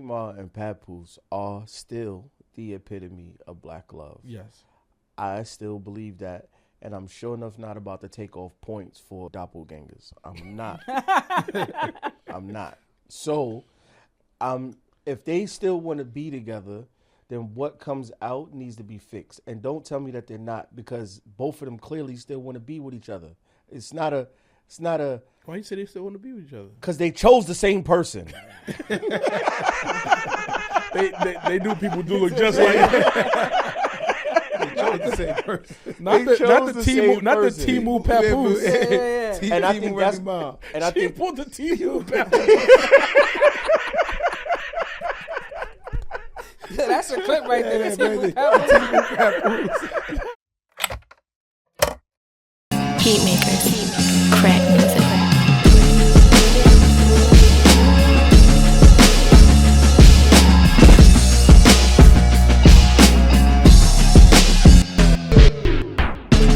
Ma and Papoose are still the epitome of black love. Yes. I still believe that, and I'm sure enough not about to take off points for doppelgangers. I'm not. I'm not. So, if they still want to be together, then what comes out needs to be fixed. And don't tell me that they're not, because both of them clearly still want to be with each other. It's not a. Why you say they still want to be with each other? Because they chose the same person. they do. People do look just like that. The same person. Not the Timu Papoose. Yeah. And I think that's and I think pulled the Timu Papoose. That's a clip right there. Timu Papoose. Heat makers, crack music.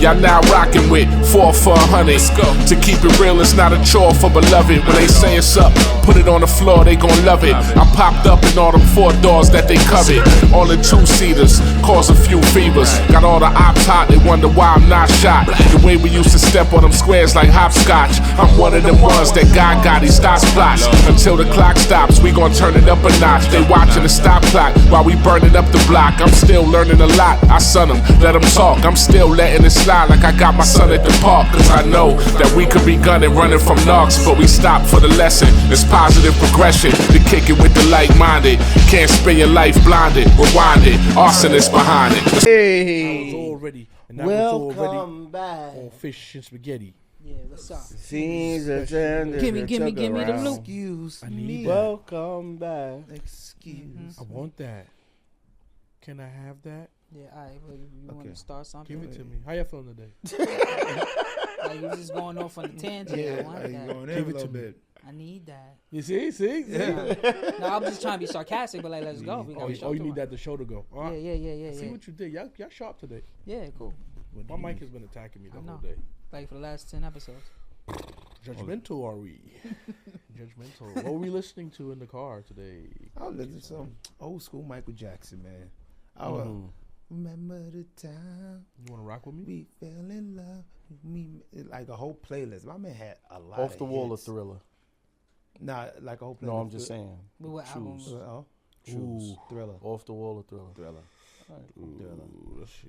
Y'all now rockin' with 4 for 100. Let's go. To keep it real, it's not a chore for beloved. When they say it's up, put it on the floor, they gon' love it. I popped up in all them 4 doors that they covet. All in 2-seaters, cause a few fevers. Got all the ops hot, they wonder why I'm not shot. The way we used to step on them squares like hopscotch. I'm one of them ones that God got, he stops plots. Until the clock stops, we gon' turn it up a notch. They watching the stop clock while we burning up the block. I'm still learning a lot, I son them, let them talk. I'm still letting it slide like I got my son at the park. Cause I know that we could be gunning, running from knocks, but we stop for the lesson. It's positive progression, to kick it with the like-minded. Can't spend your life blinded, rewind it, arsonist behind it. Hey, welcome back. On fish and spaghetti. Yeah, what's up? Scenes attended. Gimme the loot. Excuse I need me. that. Welcome back. Excuse. I want that. Can I have that? Yeah, all right. Well, you want to start something? Give it to me. How y'all feeling today? Like you just going off on a tangent. Yeah, I want you that. going in a little bit. I need that. You see? Yeah. No, I'm just trying to be sarcastic, but like, let's go. We got a show You need tomorrow. that the show to go. All right. Yeah. See what you did. Y'all sharp today. Yeah, cool. My mic has been attacking me the whole know. day. Like for the last 10 episodes. Judgmental are we? Judgmental. What were we listening to in the car today? I was listening to some old school Michael Jackson, man. I will remember the time You want to rock with me? we fell in love. Like a whole playlist. My man had a lot Off of the wall or hits. Thriller? Nah, like a whole playlist. No, I'm just saying. But what album? Choose. Choose. Thriller. Off the wall or Thriller? Thriller. Ooh, let's see.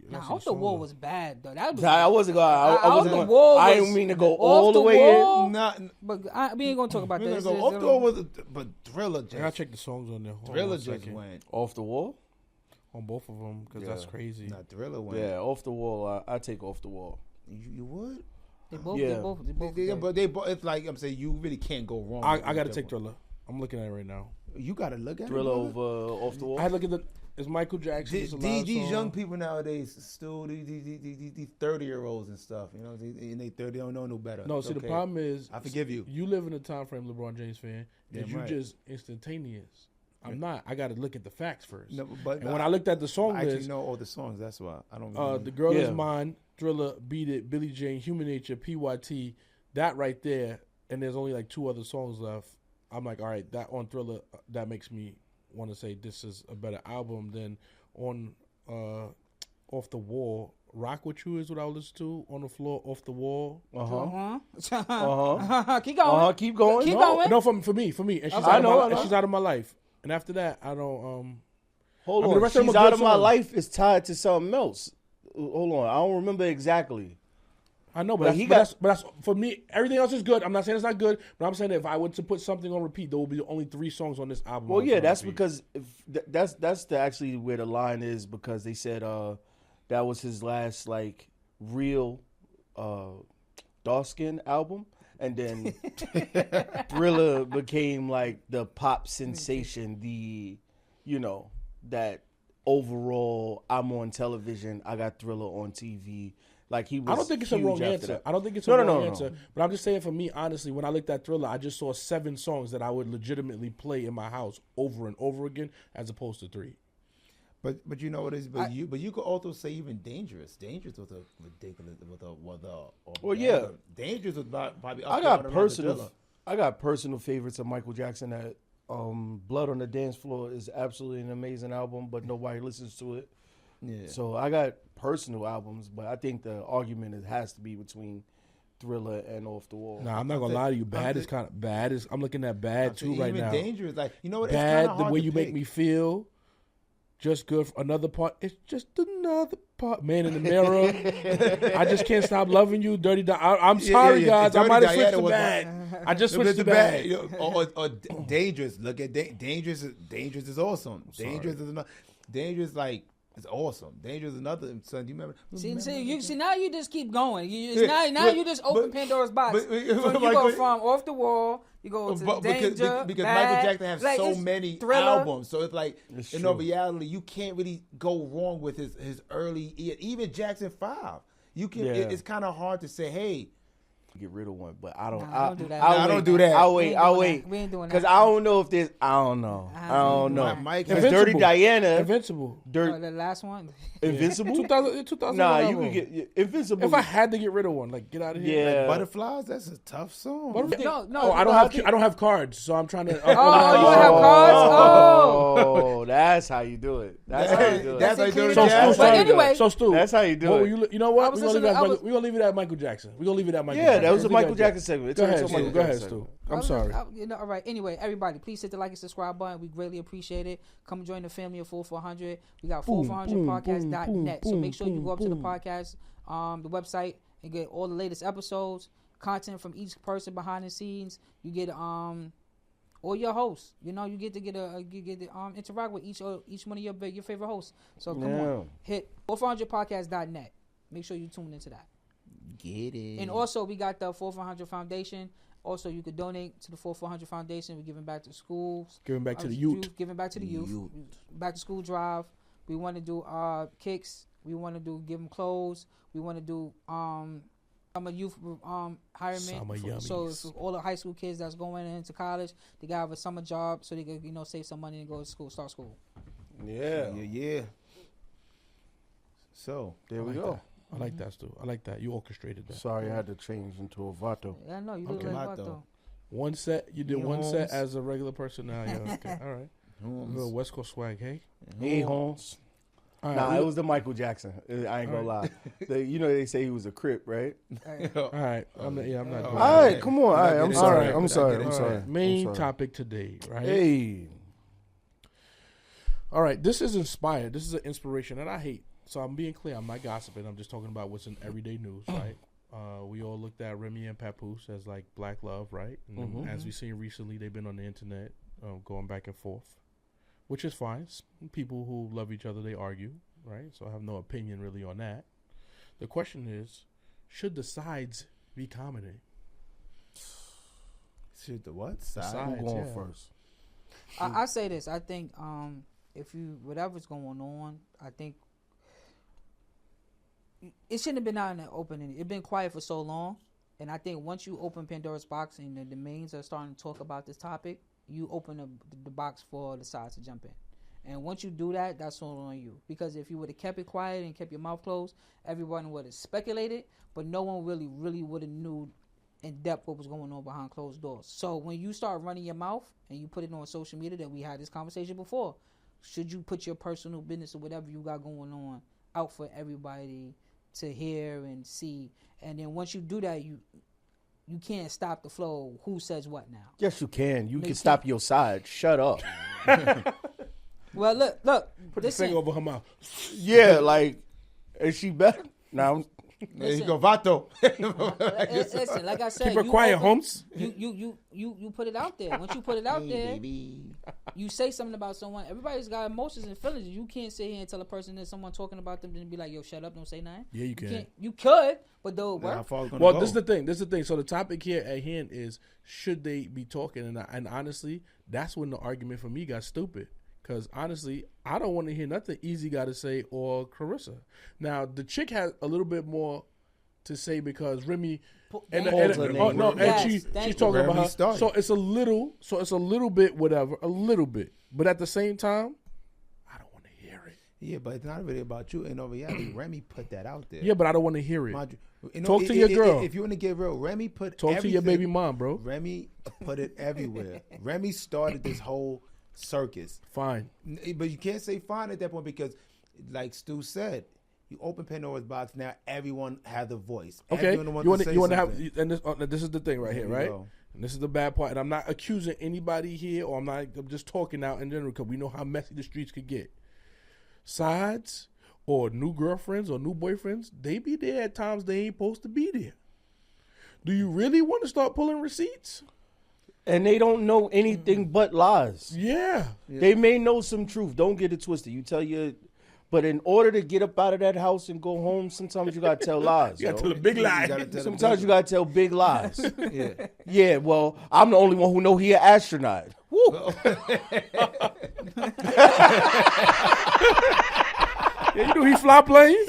Nah, Let's see Off the the Wall song. was bad though. That was. I wasn't going. I wasn't the going. wall I was- didn't mean to go Off all the way wall? in. Not, But we ain't gonna talk about we're this. gonna go off the wall was, but Thriller I gotta just, check the songs on there. Hold on Thriller a just second. went. Off the wall? On both of them, because that's crazy. Nah, Thriller went. Yeah, off the wall. I take off the wall. You would? They both. Yeah. They both. But they both. It's like I'm saying, you really can't go wrong. I with gotta that take one. Thriller. I'm looking at it right now. You gotta look at Thriller it. brother. over Off the Wall? I had to look at the. It's Michael Jackson. It's a live These song. young people nowadays, still these 30-year-olds and stuff, you know, in they 30, they don't know no better. No, It's see, okay. the problem is, I forgive you. You live in a time frame, LeBron James fan, that Damn you right. just instantaneous. I'm not. I got to look at the facts first. No, but and when I looked at the song I actually list, know all the songs. That's why I don't. Really The Girl Yeah. Is Mine, Thriller, Beat It, Billie Jean, Human Nature, PYT, that right there, and there's only like 2 other songs left. I'm like, all right, that on Thriller, that makes me want to say this is a better album than on Off the Wall. Rock With You is what I would listen to. On the Floor, Off the Wall. Keep going. Keep going. Keep No, going. no, for me. And she's, I know. and she's out of my life. And after that, I don't. Hold I mean, on. the rest of them She's are out good of my songs. life is tied to something else. Hold on. I don't remember exactly. I know, but, But that's, he but, got- that's, but that's for me. Everything else is good. I'm not saying it's not good, but I'm saying that if I were to put something on repeat, there will be only 3 songs on this album. Well, I'll yeah, put on that's repeat. because that's actually where the line is, because they said that was his last like real dark skin album, and then Thriller became like the pop sensation, that overall I'm on television, I got Thriller on TV. Like he was I don't think it's a huge wrong after answer. that. I don't think it's a No, wrong no, no, answer. no. But I'm just saying, for me, honestly, when I looked at Thriller, I just saw 7 songs that I would legitimately play in my house over and over again, as opposed to 3. But you know what it is. But you could also say even Dangerous. Dangerous was a ridiculous Well, yeah. Dangerous was probably. I got personal favorites of Michael Jackson that Blood on the Dance Floor is absolutely an amazing album, but nobody listens to it. Yeah. So I got personal albums, but I think the argument has to be between Thriller and Off the Wall. Nah, I'm not gonna lie to you. Bad is kind of bad. I'm looking at Bad too right now. Dangerous, like you know what? Bad, it's the way to you pick. make me feel. Just good. For another part. It's just another part. Man in the Mirror. I just can't stop loving you. Dirty. I'm sorry, guys. I might have switched to Bad. I just switched to Bad. Or Dangerous. Look at Dangerous. Dangerous is awesome. Dangerous is another. Dangerous like. It's awesome. Dangerous is another. Son, do you remember? See, now you just keep going. Now you just open Pandora's box. So you go from Off the Wall, you go to Danger, because Bad, Michael Jackson has like, so many Thriller. albums, so it's like in all reality, you can't really go wrong with his early, even Jackson 5. You can. Yeah. It's kind of hard to say, hey. Get rid of one, but I don't. Nah, don't do that. I don't do that. I'll wait. We ain't doing that. Because I don't know if there's. I don't know. Mike, Because Dirty Diana. Invincible. The last one. Invincible? 2000 Nah, you could get Invincible. If I had to get rid of one, like get out of here. Yeah. like Butterflies, that's a tough song. No. I don't have cards, so I'm trying to. You don't have cards? Oh, that's how you do it. That's how you do it. That's how you do it. So Jazz. Stu, But anyway. so Stu, That's how you do it. You know what? was We're listening- gonna leave it at Michael Jackson. We're gonna leave it at Michael. Yeah, Jackson. that was a Leave Michael it at Jackson segment. Go ahead, Stu. Stu. Go ahead, Stu. I'm sorry. All right. Anyway, everybody, please hit the like and subscribe button. We greatly appreciate it. Come join the family of 4400. We got 4400podcast.net. So make sure you go up to the podcast, the website, and get all the latest episodes, content from each person behind the scenes. You get or your hosts. You know, you get to interact with each one of your favorite hosts. So come on, hit 4400podcast.net. Make sure you tune into that. Get it. And also, we got the 4400 Foundation. Also, you could donate to the 4400 Foundation. We're giving back to schools. Giving back to the youth. Giving back to the youth. Back to school drive. We want to do kicks. We want to give them clothes. We want to do summer youth hiring. So if all the high school kids that's going into college, they got to have a summer job so they can save some money and go to school, start school. Yeah. So There we go. I like that, Stu. I like that. You orchestrated that. Sorry, I had to change into a Vato. Yeah, I know. You look like Vato. Vato. One set. You did one Holmes. set as a regular person now. Yeah, okay. All right. A little West Coast swag, hey? Hey, Holmes. All right. Nah, it was the Michael Jackson. I ain't gonna lie. They say he was a Crip, right? All right. I'm not doing All that. right, come on. All right, I'm sorry. I'm sorry. All right. Main topic today, right? Hey. All right. This is inspired. This is an inspiration that I hate. So I'm being clear. I'm not gossiping. I'm just talking about what's in everyday news, right? We all looked at Remy and Papoose as like black love, right? And as we've seen recently, they've been on the internet going back and forth, which is fine. People who love each other, they argue, right? So I have no opinion really on that. The question is, should the sides be commenting? should the what? Who going first? I say this. I think if you whatever's going on, I think it shouldn't have been out in the open. It's been quiet for so long, and I think once you open Pandora's box and the domains are starting to talk about this topic, you open the box for the sides to jump in. And once you do that, that's all on you. Because if you would have kept it quiet and kept your mouth closed, everyone would have speculated, but no one really would have knew in depth what was going on behind closed doors. So when you start running your mouth and you put it on social media, that we had this conversation before, should you put your personal business or whatever you got going on out for everybody to hear and see? And then once you do that, you can't stop the flow. Who says what now? Yes, you can. You can stop your side. Shut up. Well, look. Put the finger over her mouth. Yeah, like, is she better? Now, There you go, Vato. Listen, like I said, Keep her quiet, Holmes. You put it out there. Once you put it out there, you say something about someone. Everybody's got emotions and feelings. You can't sit here and tell a person that someone talking about them and be like, "Yo, shut up, don't say nothing." Yeah, you can. You could, but though it work. Well, this is the thing. So the topic here at hand is, should they be talking? And honestly, that's when the argument for me got stupid. Because honestly, I don't want to hear nothing Easy got to say or Carissa. Now, the chick has a little bit more to say because Remy she's talking about her. Started. So it's a little bit whatever, a little bit. But at the same time, I don't want to hear it. Yeah, but it's not really about you. In all reality, Remy put that out there. Yeah, but I don't want to hear it. Mind you, Talk to your girl. If you want to get real, Remy put Talk to your everything- baby mom, bro. Remy put it everywhere. Remy started this whole circus. Fine. But you can't say fine at that point because, like Stu said, you open Pandora's box. Now everyone has a voice. Okay. Everyone You wants to say want to have, something. and this is the thing right here, There you right? go. And this is the bad part. And I'm not accusing anybody here, or I'm just talking out in general because we know how messy the streets could get. Sides or new girlfriends or new boyfriends, they be there at times they ain't supposed to be there. Do you really want to start pulling receipts? And they don't know anything but lies. Yeah. They may know some truth. Don't get it twisted. You tell your, but in order to get up out of that house and go home, sometimes you gotta tell lies. You got to yo. tell a big You lie. gotta tell the Sometimes you gotta tell big lies. Yeah. Yeah, well, I'm the only one who know he an astronaut. Woo. Yeah, you know he fly planes.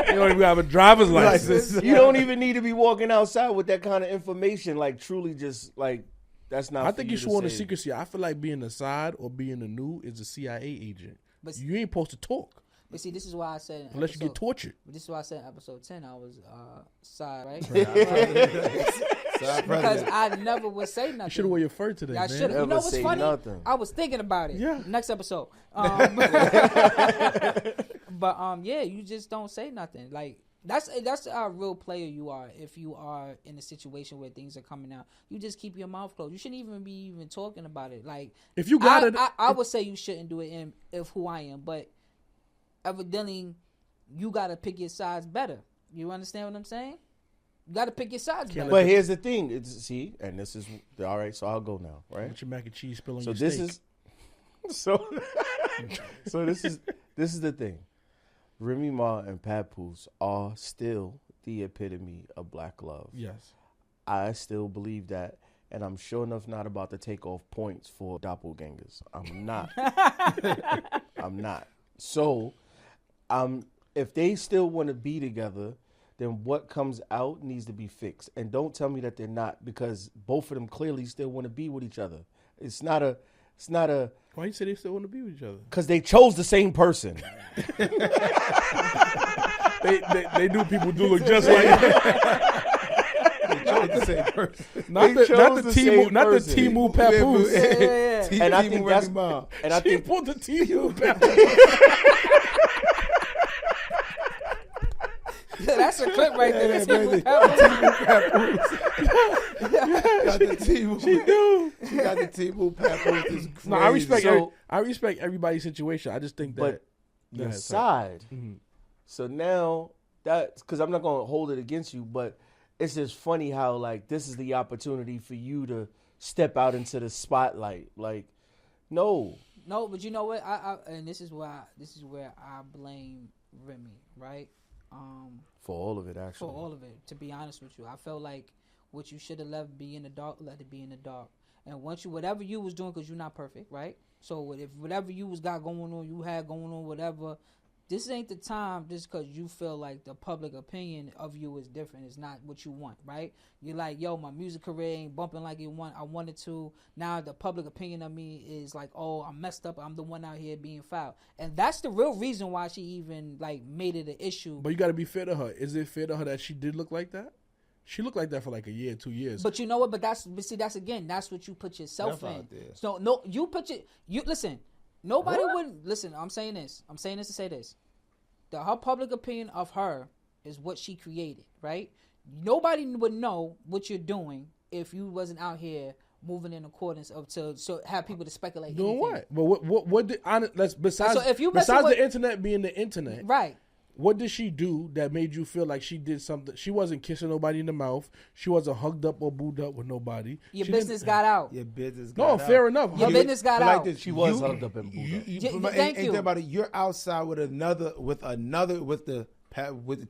You don't even have a driver's license. You don't even need to be walking outside with that kind of information. Like truly, just like that's not. I for think you you to sworn to say. secrecy. I feel like being the side or being the new is a CIA agent. But You ain't supposed to talk But see, this is why I said in unless you get tortured. This is why I said in episode 10 I was side, right? Side Because president. I never would say You should have nothing. worn your fur today, I man. should have. You Never know what's say funny? nothing. I was thinking about it. Yeah. Next episode. Yeah, you just don't say nothing. Like that's how real player you are. If you are in a situation where things are coming out, you just keep your mouth closed. You shouldn't even be talking about it. Like If you got it, I would say you shouldn't do it in if who I am, but evidently you got to pick your sides better. You understand what I'm saying? You got to pick your sides better. But here's the thing. See, and this is all right. So I'll go now, right? Let your mac and cheese spill on So your this steak. is so. So this is the thing. Remy Ma and Papoose are still the epitome of black love. Yes. I still believe that, and I'm sure enough not about to take off points for doppelgangers. I'm not. I'm not. So, if they still want to be together, then what comes out needs to be fixed. And don't tell me that they're not, because both of them clearly still want to be with each other. It's not a, Why you say they still want to be with each other? because they chose the same person. They do people do look just like that. The same person. Not They the chose the same Timu person. Timu Papoose. Yeah. And I think that's- And I She think pulled the Timu Papoose. That's a clip right there. Yeah, Timu baby. Papoose. Got the T-Move. She do. She got the T-Move Papoose. It's crazy. No, I respect. So- I respect everybody's situation. I just think that. but Go your ahead, sir. side. Mhm. So now that's because I'm not going to hold it against you, but it's just funny how like this is the opportunity for you to step out into the spotlight. Like, no, No, but you know what? I and this is where I blame Remy, right? for all of it actually. For all of it. To be honest with you, I felt like what you should have left be in the dark, let it be in the dark. And once you, whatever you was doing, because you're not perfect, right? So if whatever you had going on, whatever, this ain't the time just because you feel like the public opinion of you is different. It's not what you want, right? You're like, yo, my music career ain't bumping like I wanted to. Now the public opinion of me is like, oh, I'm messed up. I'm the one out here being foul. And that's the real reason why she even like made it an issue. But you got to be fair to her. Is it fair to her that she did look like that? She looked like that for like a year, 2 years. But you know what? That's again, that's what you put yourself That's in. out there. So no, you listen. Nobody would listen. I'm saying this to say this. Her public opinion of her is what she created, right? Nobody would know what you're doing if you wasn't out here moving in accordance of to have people to speculate. Doing anything. what? But what did let's besides So if you messing besides with- the internet being the internet, Right. what did she do that made you feel like she did something? She wasn't kissing nobody in the mouth. She wasn't hugged up or booed up with nobody. Your She business didn't- got out. Your business No, got fair out. enough. Your Hug- business got But out. this, She was hugged up and booed up. Thank you. Think about it. You're outside with the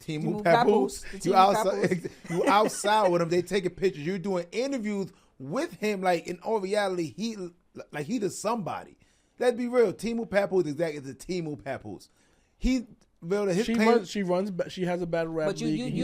team Timu who Papoose. Papoose. The You Timu outside. Papoose. You outside with him. They taking pictures. You're doing interviews with him. Like in all reality, he the somebody. Let's be real. Timu Papoose is a Timu Papoose. He really his claim. She has a battle rap But league.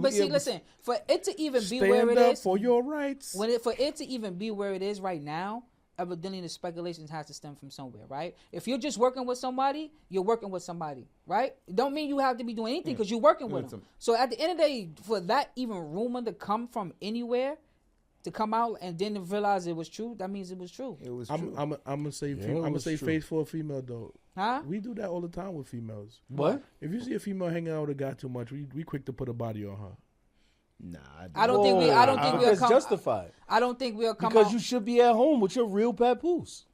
but see, listen, for it to even be where Stand it up is, for your rights. for it to even be where it is right now, evidently the speculations has to stem from somewhere, right? If you're just working with somebody, you're working with somebody, right? It don't mean you have to be doing anything because you're working with them. So at the end of the day, for that even rumor to come from anywhere, to come out and then to realize it was true, that means it was true. It was true. I'm gonna say I'm gonna say face for a female though. Huh? We do that all the time with females. What? If you see a female hanging out with a guy too much, we quick to put a body on her. Nah, I don't think we'll It's come. justified. I don't think we'll come Because out. you should be at home with your real papoose.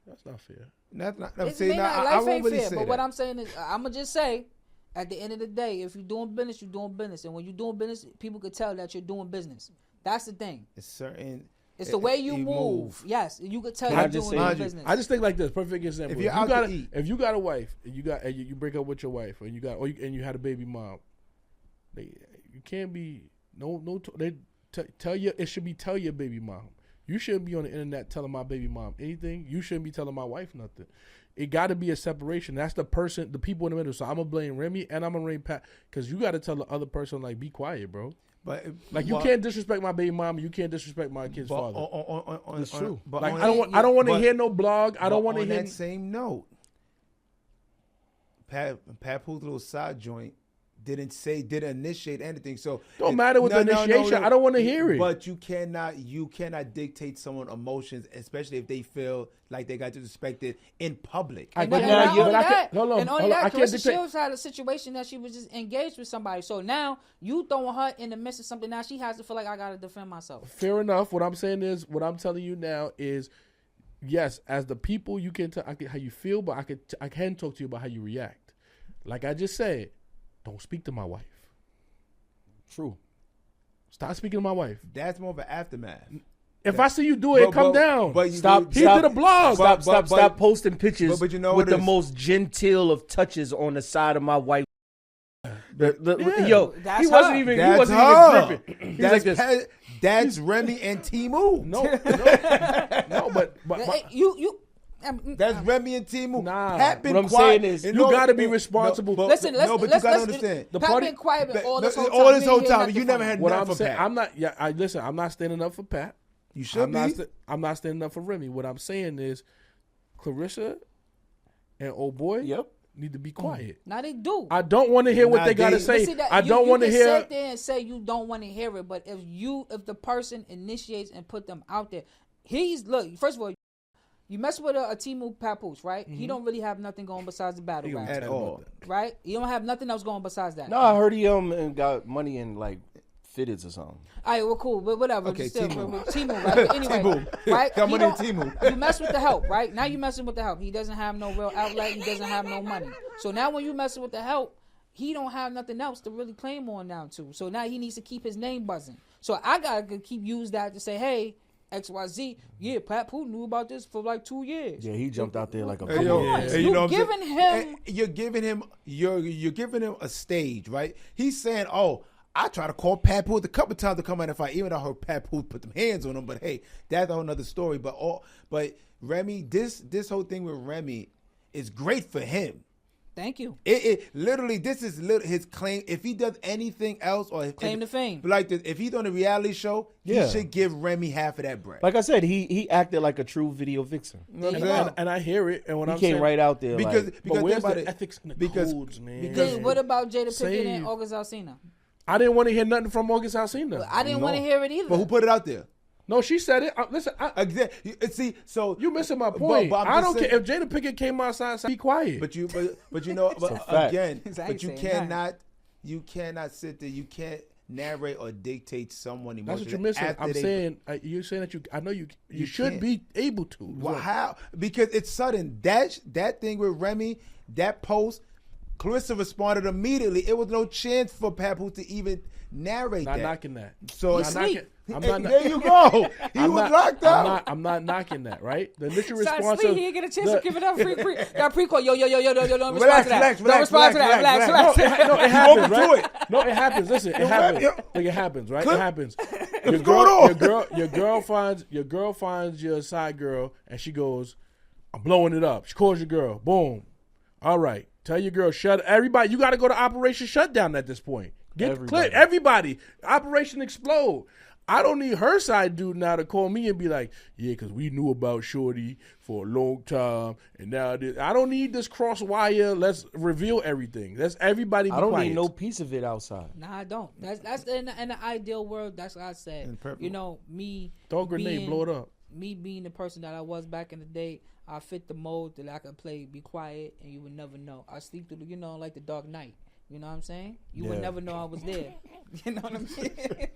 That's not fair. That's not. It's See, may nah, not, I life won't ain't really fair, say but that. what I'm saying is, I'm gonna just say, at the end of the day, if you're doing business, you're doing business, and when you're doing business, people could tell that you're doing business. That's the thing. It's certain. It's the way you move. Yes, you could tell Can I you're just doing say- your Mind you, business. I just think like this. Perfect example. If you're out to got eat. if you got a wife and you break up with your wife and you had a baby mom, you can't be tell your it should be tell your baby mom. You shouldn't be on the internet telling my baby mom anything. You shouldn't be telling my wife nothing. It got to be a separation. That's the people in the middle. So I'm gonna blame Remy and I'm gonna blame Pat because you got to tell the other person like be quiet, bro. But Like you can't disrespect my baby mom. You can't disrespect my kid's father. That's true. But Like I don't want to hear no blog. I don't want to on hear. that same note. Papoose little side joint didn't initiate anything. So Don't matter with the initiation. I don't want to hear it. But you cannot dictate someone's emotions, especially if they feel like they got disrespected in public. I- And but not now you- only but I that, can't- hold on, and only hold on, I that, can't Carissa dictate- Shields had a situation that she was just engaged with somebody. So now you throwing her in the midst of something. Now she has to feel like I gotta defend myself. Fair enough. What I'm saying is, what I'm telling you now is, yes, as the people, you can tell how you feel, but I can talk to you about how you react. Like I just said, don't speak to my wife. True. Stop speaking to my wife. That's more of an aftermath. If I see you do it, come down. But Stop. He did a blog. Stop posting pictures but you know with what the is- most genteel of touches on the side of my wife. Yeah. Yo, That's he wasn't her. even. That's He wasn't her. even gripping. He was like this. That's Remy and Timu. No, but Hey, you. That's Remy and Timu. Nah. Pat been What I'm quiet. saying is, And you gotta be responsible. Listen, no, but you gotta understand. The Pat party- been quiet But- all this whole time. all this We whole ain't hear time, nothing you never from had him. What nothing I'm for saying, Pat. I'm not. Listen, I'm not standing up for Pat. You should be. I'm not standing up for Remy. What I'm saying is, Clarissa and old boy need to be quiet. Now they do. I don't want to hear what Nah, they gotta they- say. But see that- I don't want to You hear. can sit there and say you don't want to hear it, but if the person initiates and put them out there, look. First of all, you mess with a Timu Papoose, right? He don't really have nothing going besides the battle rap, At all. right? He don't have nothing else going besides that. No, I heard he and got money in like fitteds or something. All right, well, cool, but whatever. Okay, Still, Timu. Timu, right? But anyway, Timu. right? Got He money in don't- Timu. You mess with the help, right? Now you messing with the help. He doesn't have no real outlet. He doesn't have no money. So now when you messing with the help, he don't have nothing else to really claim on now too. So now he needs to keep his name buzzing. So I gotta keep use that to say, hey, XYZ, yeah, Papoose knew about this for like 2 years. Yeah, he jumped out there like a. Come yo, on, hey, you know what I'm giving saying? him. Hey, you're giving him a stage, right? He's saying, "Oh, I try to call Papoose a couple times to come out and fight, even though I heard Papoose put them hands on him." But hey, that's a whole nother story. But Remy, this whole thing with Remy is great for him. Thank you. It literally, this is his claim. If he does anything else, or Claim to fame. like this, if he's on a reality show, Yeah. he should give Remy half of that bread. Like I said, he acted like a true video vixen. You know what I'm There you saying? go. And I hear it. And what He I'm came saying, right out there because like, but think where's about the it, ethics and the because- codes, man? because- Then what about Jada Pinkett Save. and August Alsina? I didn't want to hear nothing from August Alsina. I didn't No. want to hear it either. But who put it out there? No, she said it. Listen, Exactly. See, so you missing my point. but I'm I just don't saying- care if Jada Pinkett came outside. Be quiet. But you know, but a fact. again, I but ain't you saying that. cannot sit there. You can't narrate or dictate someone That's emotions. what you're missing. after I'm they- saying you're saying that I know you should can't. be able to. Well, how? Because it's sudden. That thing with Remy, that post, Clarissa responded immediately. It was no chance for Papoose to even narrate Not that. knocking that. So Not it's knocking- I'm Hey, not. there you go. He I'm was not- locked up. I'm not knocking that. Right. The initial Sorry, response. Slee, of- he didn't get a chance the- to give it up. Got pre-call. Yo, don't respond Relax, to that. relax, Don't relax, respond to that. relax, Relax. No, it happens, Welcome to right? it. No, it happens. Listen, it happens. Like it happens, right? Clip. It happens. What's going on? Your girl finds your side girl, and she goes, "I'm blowing it up." She calls your girl. Boom. All right. Tell your girl, shut. Everybody, you got to go to Operation Shutdown at this point. Get Everybody. clip. Everybody. Operation Explode. I don't need her side dude now to call me and be like, yeah, because we knew about Shorty for a long time, and now I don't need this cross wire. Let's reveal everything. Let's everybody be I don't quiet. need no piece of it outside. Nah, I don't. That's in the ideal world. That's what I said. You know, me. Throw a grenade, blow it up. Me being the person that I was back in the day, I fit the mold that I could play, be quiet, and you would never know. I sleep through, like the Dark Knight. You know what I'm saying? You would never know I was there. You know what I'm saying?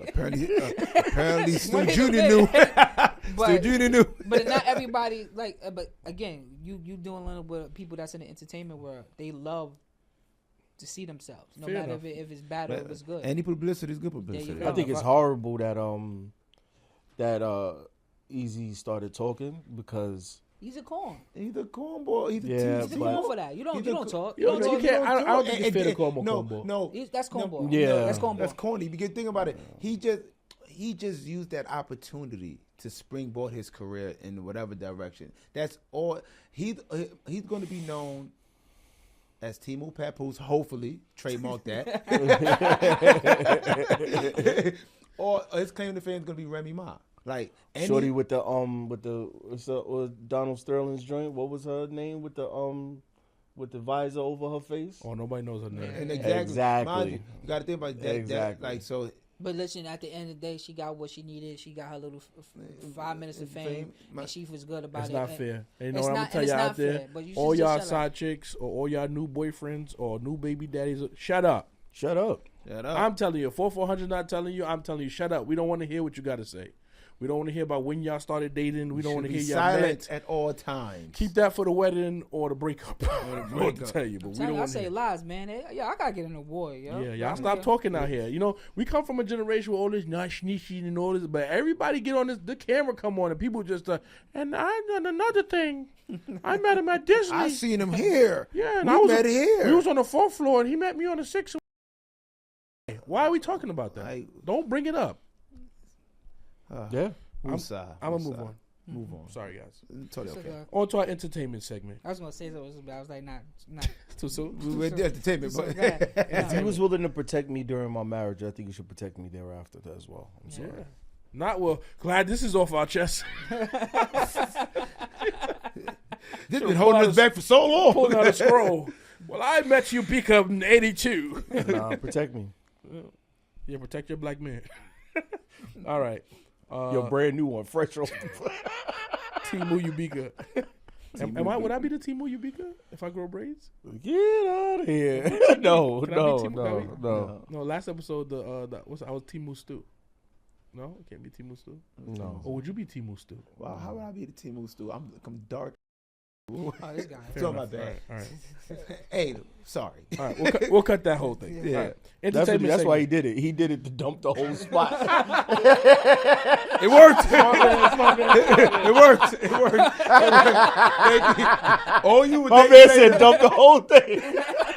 Apparently, Stu Jr. knew. Stu Jr. knew. But not everybody But again, you dealing with people that's in the entertainment world. They love to see themselves, no Fair matter enough. if it's bad or if it's good. Any publicity is good publicity. There you go. I think it's horrible that Easy started talking because He's a corn. He's a cornball. He's a He's a corn for that. You don't talk. You don't think it's fair to call him a cornball. No, That's cornball. Yeah. That's cornball. that's corny. Because think about it. He just used that opportunity to springboard his career in whatever direction. That's all. He's going to be known as Timu Papoose. Hopefully, trademark that. Or his claim to fame is going to be Remy Ma. Like Shorty with the Donald Sterling's joint. What was her name with the visor over her face? Oh, nobody knows her name. And Exactly. Mind you got to think about that. Exactly. Like so. But listen, at the end of the day, she got what she needed. She got her little 5 minutes of fame, and she was good about It's it. not fair. And you know It's what I'm not- gonna tell and you it's out not there, fair, but you should all just y'all shut side up. chicks or all y'all new boyfriends or new baby daddies, shut up. Shut up. I'm telling you, 4400 not telling you. I'm telling you, shut up. We don't want to hear what you got to say. We don't want to hear about when y'all started dating. We don't want to hear y'all silent met. at all times. Keep that for the wedding or the breakup. I don't know what to tell you, but we don't I want to say hear. lies, man. Yeah, I gotta get an award, yo. Yeah, y'all stop talking out here. You know, we come from a generation with all this nice sneaky and all this, but everybody get on this. The camera come on and people just and I done another thing. I met him at Disney. I seen him here. Yeah, and we I was met here. We was on the 4th floor and he met me on the 6th. Why are we talking about that? Don't bring it up. Yeah. I'm gonna move on. Move on. Sorry, guys. Totally It's okay. okay. On to our entertainment segment. I was gonna say something, but I was like, not. Too soon? We went there entertainment, Go but ahead. If he was willing to protect me during my marriage, I think he should protect me thereafter as well. I'm sorry. Yeah. Not well. Glad this is off our chest. this been holding us back for so long. Pulling out a scroll. Well, I met Ubeka in '82. Nah, protect me. Yeah, protect your black man. All right. Your brand new one, fresh off. Timu Ubeka. Would I be the Timu Ubeka if I grow braids? Get out of here. No. No, last episode I was Timu Stu. No, it can't be Timu Stu. No. Or would you be Timu Stu? Wow, how would I be the Timu Stu? I'm dark. Oh, this guy. It's on my bad. All right. Hey, sorry. All right. We'll cut that whole thing. Yeah. All right. That's why he did it. He did it to dump the whole spot. It worked. It worked. It worked. Thank you. All you would My man said dump the whole thing.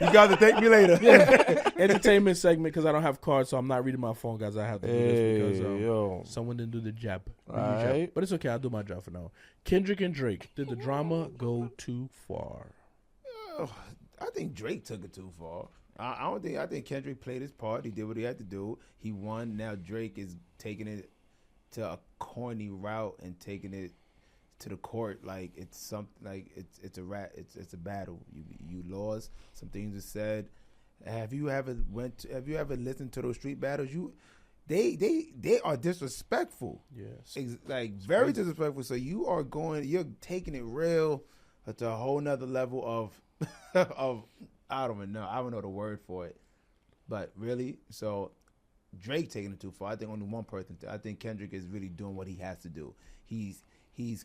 You got to thank me later. Entertainment segment because I don't have cards, so I'm not reading my phone, guys. I have to do this because someone didn't do the job. Right. But it's okay. I'll do my job for now. Kendrick and Drake. Did the drama go too far? I think Drake took it too far. I think Kendrick played his part. He did what he had to do. He won. Now Drake is taking it to a corny route and taking it to the court like it's something like it's a battle. You lost. Some things are said. Have you ever listened to those street battles? They are disrespectful. Yes. Like very disrespectful. So you're taking it real to a whole nother level of I don't know the word for it. But really, so Drake taking it too far. I think only one person. I think Kendrick is really doing what he has to do. He's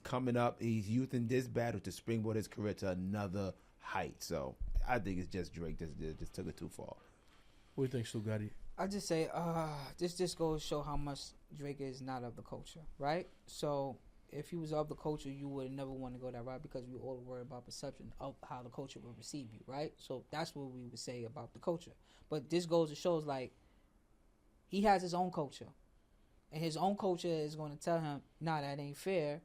coming up. He's using this battle to springboard his career to another height. So I think it's just Drake just took it too far. What do you think, Sugati? I just say, this just goes to show how much Drake is not of the culture, right? So if he was of the culture, you would never want to go that route because we all worry about perception of how the culture will receive you, right? So that's what we would say about the culture. But this goes to shows like he has his own culture, and his own culture is going to tell him, "Nah, that ain't fair.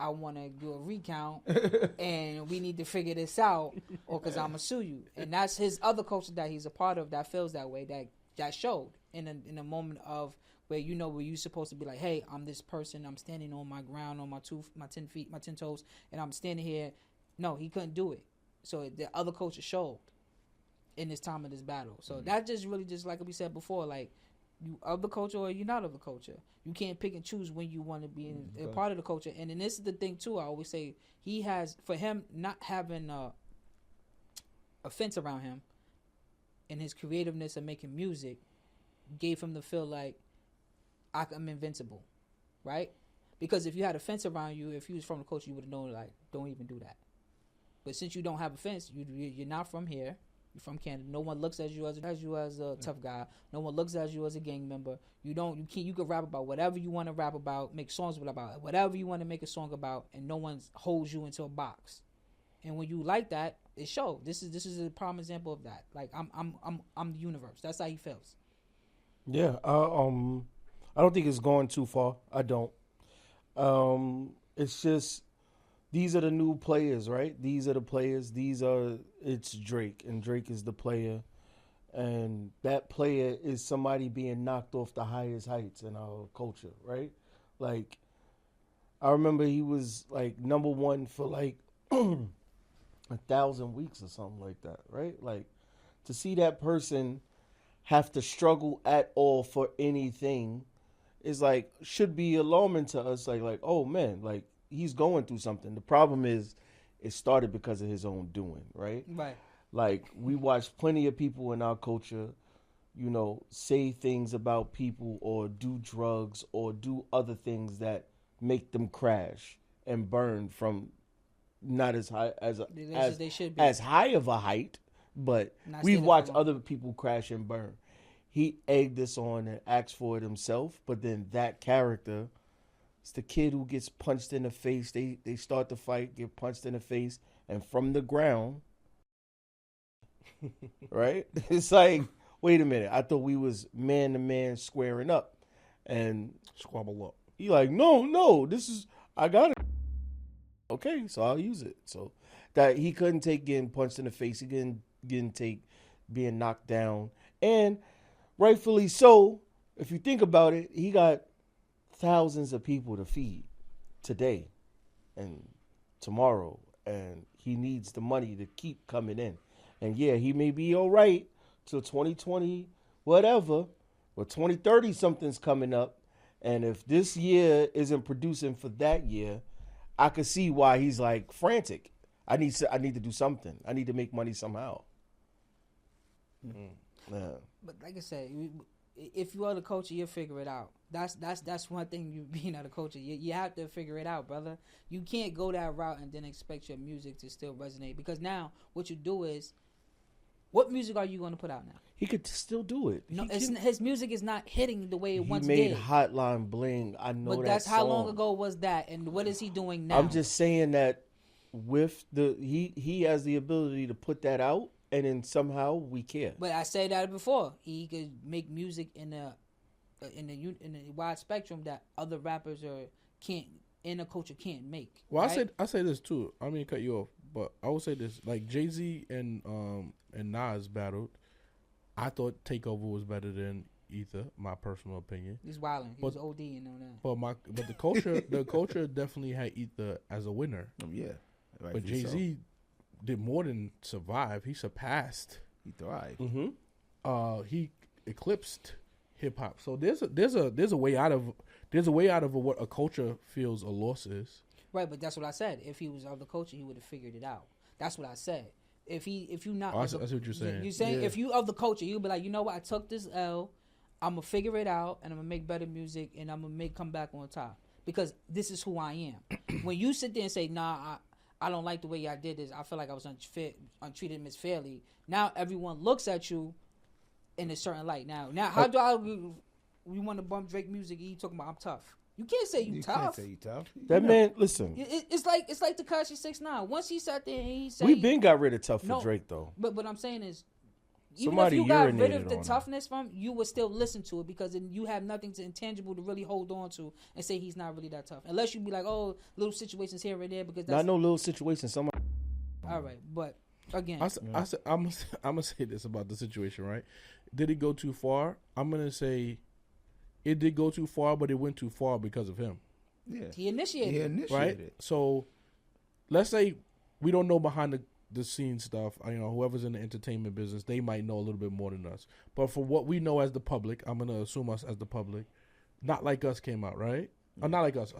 I want to do a recount, and we need to figure this out, or because I'm gonna sue you." And that's his other culture that he's a part of that feels that way. That showed. in a moment of where where you're supposed to be like, hey, I'm this person, I'm standing on my ground, on my 10 feet, my 10 toes, and I'm standing here. No, he couldn't do it. So the other coaches showed in this time of this battle. So that just really just like we said before, like you of the culture or you're not of the culture. You can't pick and choose when you want to be a part of the culture. And then this is the thing too. I always say he has, for him not having a fence around him, and his creativeness of making music gave him the feel like I'm invincible, right? Because if you had a fence around you, if you was from the culture, you would have known like don't even do that. But since you don't have a fence, you're not from here. You're from Canada. No one looks at you as a tough guy. No one looks at you as a gang member. You can rap about whatever you want to rap about, make songs about whatever you want to make a song about, and no one holds you into a box. And when you like that, it shows. This is a prime example of that. Like I'm the universe. That's how he feels. Yeah. I don't think it's going too far. I don't. It's just. These are the new players, right? These are the players. It's Drake, and Drake is the player. And that player is somebody being knocked off the highest heights in our culture, right? Like, I remember he was, like, number one for, like, 1,000 weeks or something like that, right? Like, to see that person have to struggle at all for anything is, like, should be alarming to us. Like, oh, man, like, he's going through something. The problem is it started because of his own doing, right? Right. Like, we watch plenty of people in our culture, say things about people or do drugs or do other things that make them crash and burn from not as high as they should be. As high of a height, but we've watched other people crash and burn. He egged this on and asked for it himself, but then that character, it's the kid who gets punched in the face. They start the fight, get punched in the face, and from the ground, right? It's like, wait a minute. I thought we was man to man squaring up, and Squabble up. he like, no, I got it. Okay, so I'll use it. So that he couldn't take getting punched in the face. He couldn't take being knocked down, and rightfully so. If you think about it, he got thousands of people to feed today and tomorrow, and he needs the money to keep coming in. And yeah, he may be all right till 2020 whatever, but 2030 something's coming up, and if this year isn't producing for that year, I could see why he's like frantic. I need to do something. I need to make money somehow. Yeah. But like I said, if you are the culture, you'll figure it out. That's one thing, you being out of culture. You have to figure it out, brother. You can't go that route and then expect your music to still resonate. Because now what you do is, what music are you going to put out now? He could still do it. No, his music is not hitting the way it once did. He made Hotline Bling. I know that. But that's how long ago was that, and what is he doing now? I'm just saying that with he has the ability to put that out, and then somehow we care. But I said that before. He could make music in a wide spectrum that other rappers in the culture can't make. Well, right? I say this too. I mean, cut you off, but I will say this: like Jay-Z and Nas battled. I thought Takeover was better than Ether. My personal opinion. He's wilding. He was OD and all that. But the culture definitely had Ether as a winner. Yeah, right, but Jay-Z did more than survive. He surpassed. He thrived. Mm-hmm. He eclipsed hip hop. So there's a way out of what a culture feels a loss is. Right, but that's what I said. If he was of the culture, he would have figured it out. That's what I said. If you not, that's what you're saying. You're saying if you of the culture, you'll be like, you know what? I took this L. I'm gonna figure it out, and I'm gonna make better music, and I'm gonna come back on top because this is who I am. When you sit there and say, nah, I don't like the way I did this. I feel like I was untreated misfairly. Now everyone looks at you in a certain light. Now how do we want to bump Drake music? He talking about I'm tough. You can't say you tough. Can't say you tough. That man, listen. It's like Tekashi 6ix9ine. Once he sat there and he said, we been got rid of tough for Drake though. But what I'm saying is, somebody even if you got rid of urinated the on toughness from, you would still listen to it because then you have nothing intangible to really hold on to and say he's not really that tough. Unless you be like, oh, little situations here and there because that's not no little situations. Somebody. All right, but again, I'm gonna say this about the situation, right? did it go too far? I'm gonna say it did go too far, but it went too far because of him. Yeah. He initiated. Right? So let's say we don't know behind the scenes stuff. Whoever's in the entertainment business, they might know a little bit more than us. But for what we know as the public, I'm gonna assume us as the public, Not Like Us came out, right? Not Like Us,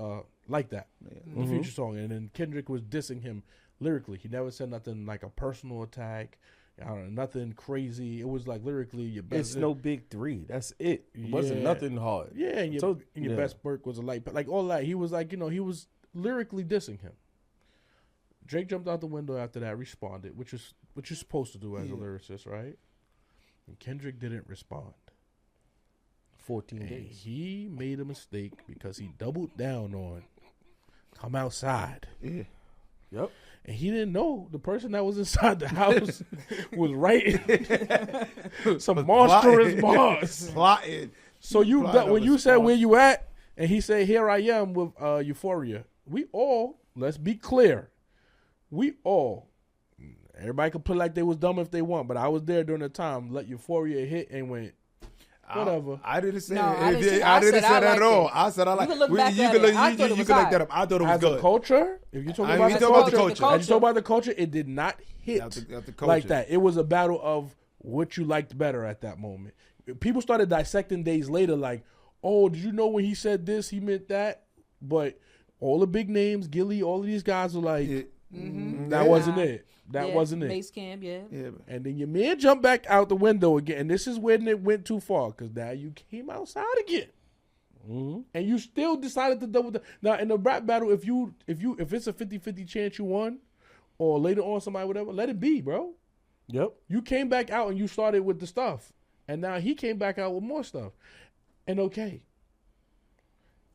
Like That. The Future song. And then Kendrick was dissing him lyrically. He never said nothing like a personal attack. I don't know, nothing crazy. It was like lyrically your best. It's no big three. That's it. It wasn't nothing hard. Yeah, and your best work was a light. Like all that. He was like, he was lyrically dissing him. Drake jumped out the window after that, responded, which you're supposed to do as a lyricist, right? And Kendrick didn't respond. 14 And days. he made a mistake because he doubled down on come outside. Yeah. Yep. And he didn't know the person that was inside the house was writing some monstrous bars. Plotting. So when you said where you at, and he said here I am with Euphoria, we all, let's be clear, everybody can play like they was dumb if they want, but I was there during the time. Let Euphoria hit and went. Whatever. I didn't say No, that. I didn't say- I I didn't said say I that at liked all. it. I said I like. You can look back you at can it. look. I thought it You was can look hot. that up. I thought it was As good. a culture, if you talk I mean, about we the talk about the culture, culture. as you talk about the culture, it did not hit Of the culture. like that. It was a battle of what you liked better at that moment. People started dissecting days later, like, oh, did you know when he said this, he meant that? But all the big names, Gilly, all of these guys were like, that wasn't it. That wasn't it. Mace Camp, yeah. And then your man jumped back out the window again. And this is when it went too far, because now you came outside again. And you still decided to double down. Now, in the rap battle, if it's a 50-50 chance you won, or later on somebody, whatever, let it be, bro. Yep. You came back out and you started with the stuff. And now he came back out with more stuff. And okay.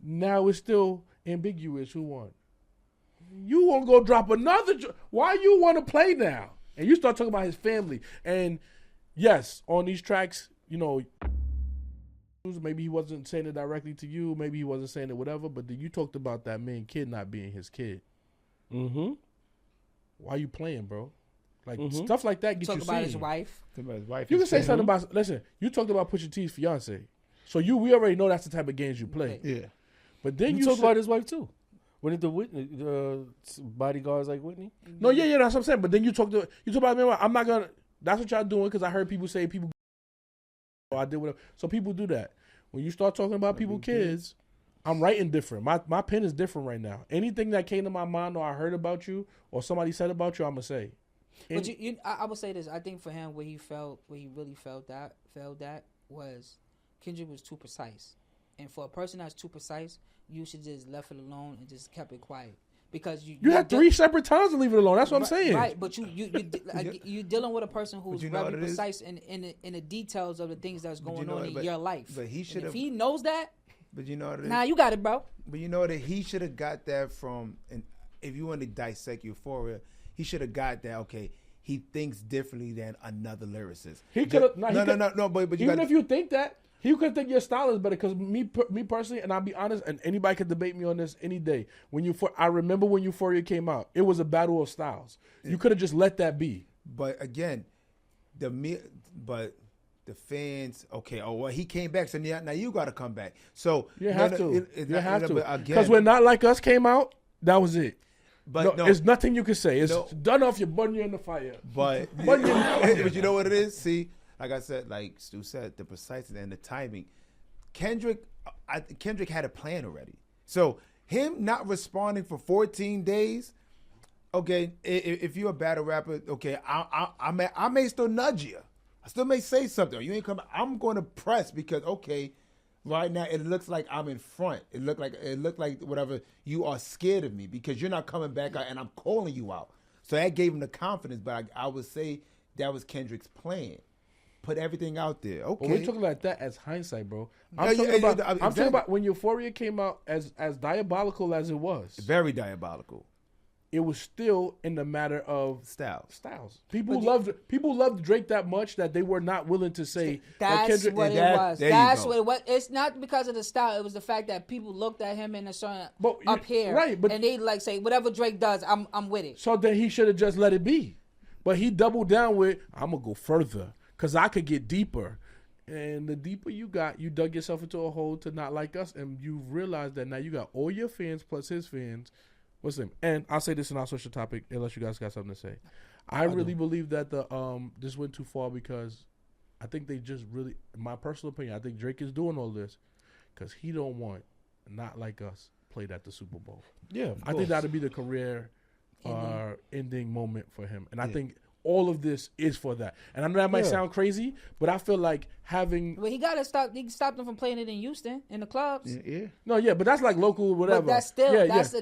Now it's still ambiguous who won. You want to go drop another. Why you want to play now? And you start talking about his family. And yes, on these tracks, maybe he wasn't saying it directly to you. Maybe he wasn't saying it whatever. But then you talked about that man kid not being his kid. Mm-hmm. Why you playing, bro? Like stuff like that gets Talk you about seen. his wife. You can say something about. Listen, you talked about Pusha T's fiance. So we already know that's the type of games you play. Yeah. But then You talked about his wife too. When it the Whitney bodyguards like Whitney? No, yeah, that's what I'm saying. But then you talk about man. I'm not gonna. That's what y'all doing because I heard people say people. I did whatever. So people do that. When you start talking about people kids, I'm writing different. My pen is different right now. Anything that came to my mind or I heard about you or somebody said about you, I'm gonna say. But I would say this. I think for him, where he really felt that was Kendrick was too precise, and for a person that's too precise, you should just left it alone and just kept it quiet because you had 3 separate times to leave it alone. That's what I'm saying. Right, but you're dealing with a person who's very precise in the details of the things that's going on in your life. But he should have. If he knows that, But you know what it is? nah, you got it, bro. But you know that he should have got that from, and if you want to dissect Euphoria, he should have got that. Okay, he thinks differently than another lyricist. He could have. No. But you even gotta, if you think that, he could think your style is better. Because me personally, and I'll be honest, and anybody could debate me on this any day. I remember when Euphoria came out, it was a battle of styles. You could have just let that be. But again, the fans, okay, oh well, he came back, so now you got to come back. So You have to. Again, Because when Not Like Us came out, that was it. but there's nothing you can say. It's done off your bun, you're in the fire. But you know what it is? See, like I said, like Stu said, the preciseness and the timing. Kendrick had a plan already. So him not responding for 14 days, okay, if you're a battle rapper, okay, I may still nudge you. I still may say something. You ain't come. I'm going to press because okay, right now it looks like I'm in front. It looked like whatever. You are scared of me because you're not coming back out and I'm calling you out. So that gave him the confidence. But I would say that was Kendrick's plan. Put everything out there. Okay. Well, we're talking about that as hindsight, bro. I'm talking about when Euphoria came out as diabolical as it was. Very diabolical. It was still in the matter of Styles. People loved Drake that much that they were not willing to say That's Kendrick, what it was. there you That's go. what it was. It's not because of the style. It was the fact that people looked at him in a certain up here, right? But and they like say whatever Drake does, I'm with it. So then he should have just let it be. But he doubled down with I'm gonna go further because I could get deeper. And the deeper you got, you dug yourself into a hole to not like us, and you realize that now you got all your fans plus his fans. What's them? And I'll say this and I'll switch the topic unless you guys got something to say. I really believe that this went too far because I think they just really, in my personal opinion, I think Drake is doing all this because he don't want not like us played at the Super Bowl. Yeah, I think that'll be the career ending moment for him, and I think all of this is for that. And I know that might sound crazy, but I feel like having. Well, he gotta stop. He stopped them from playing it in Houston in the clubs. Yeah. No, but that's like local, whatever. But that's still that's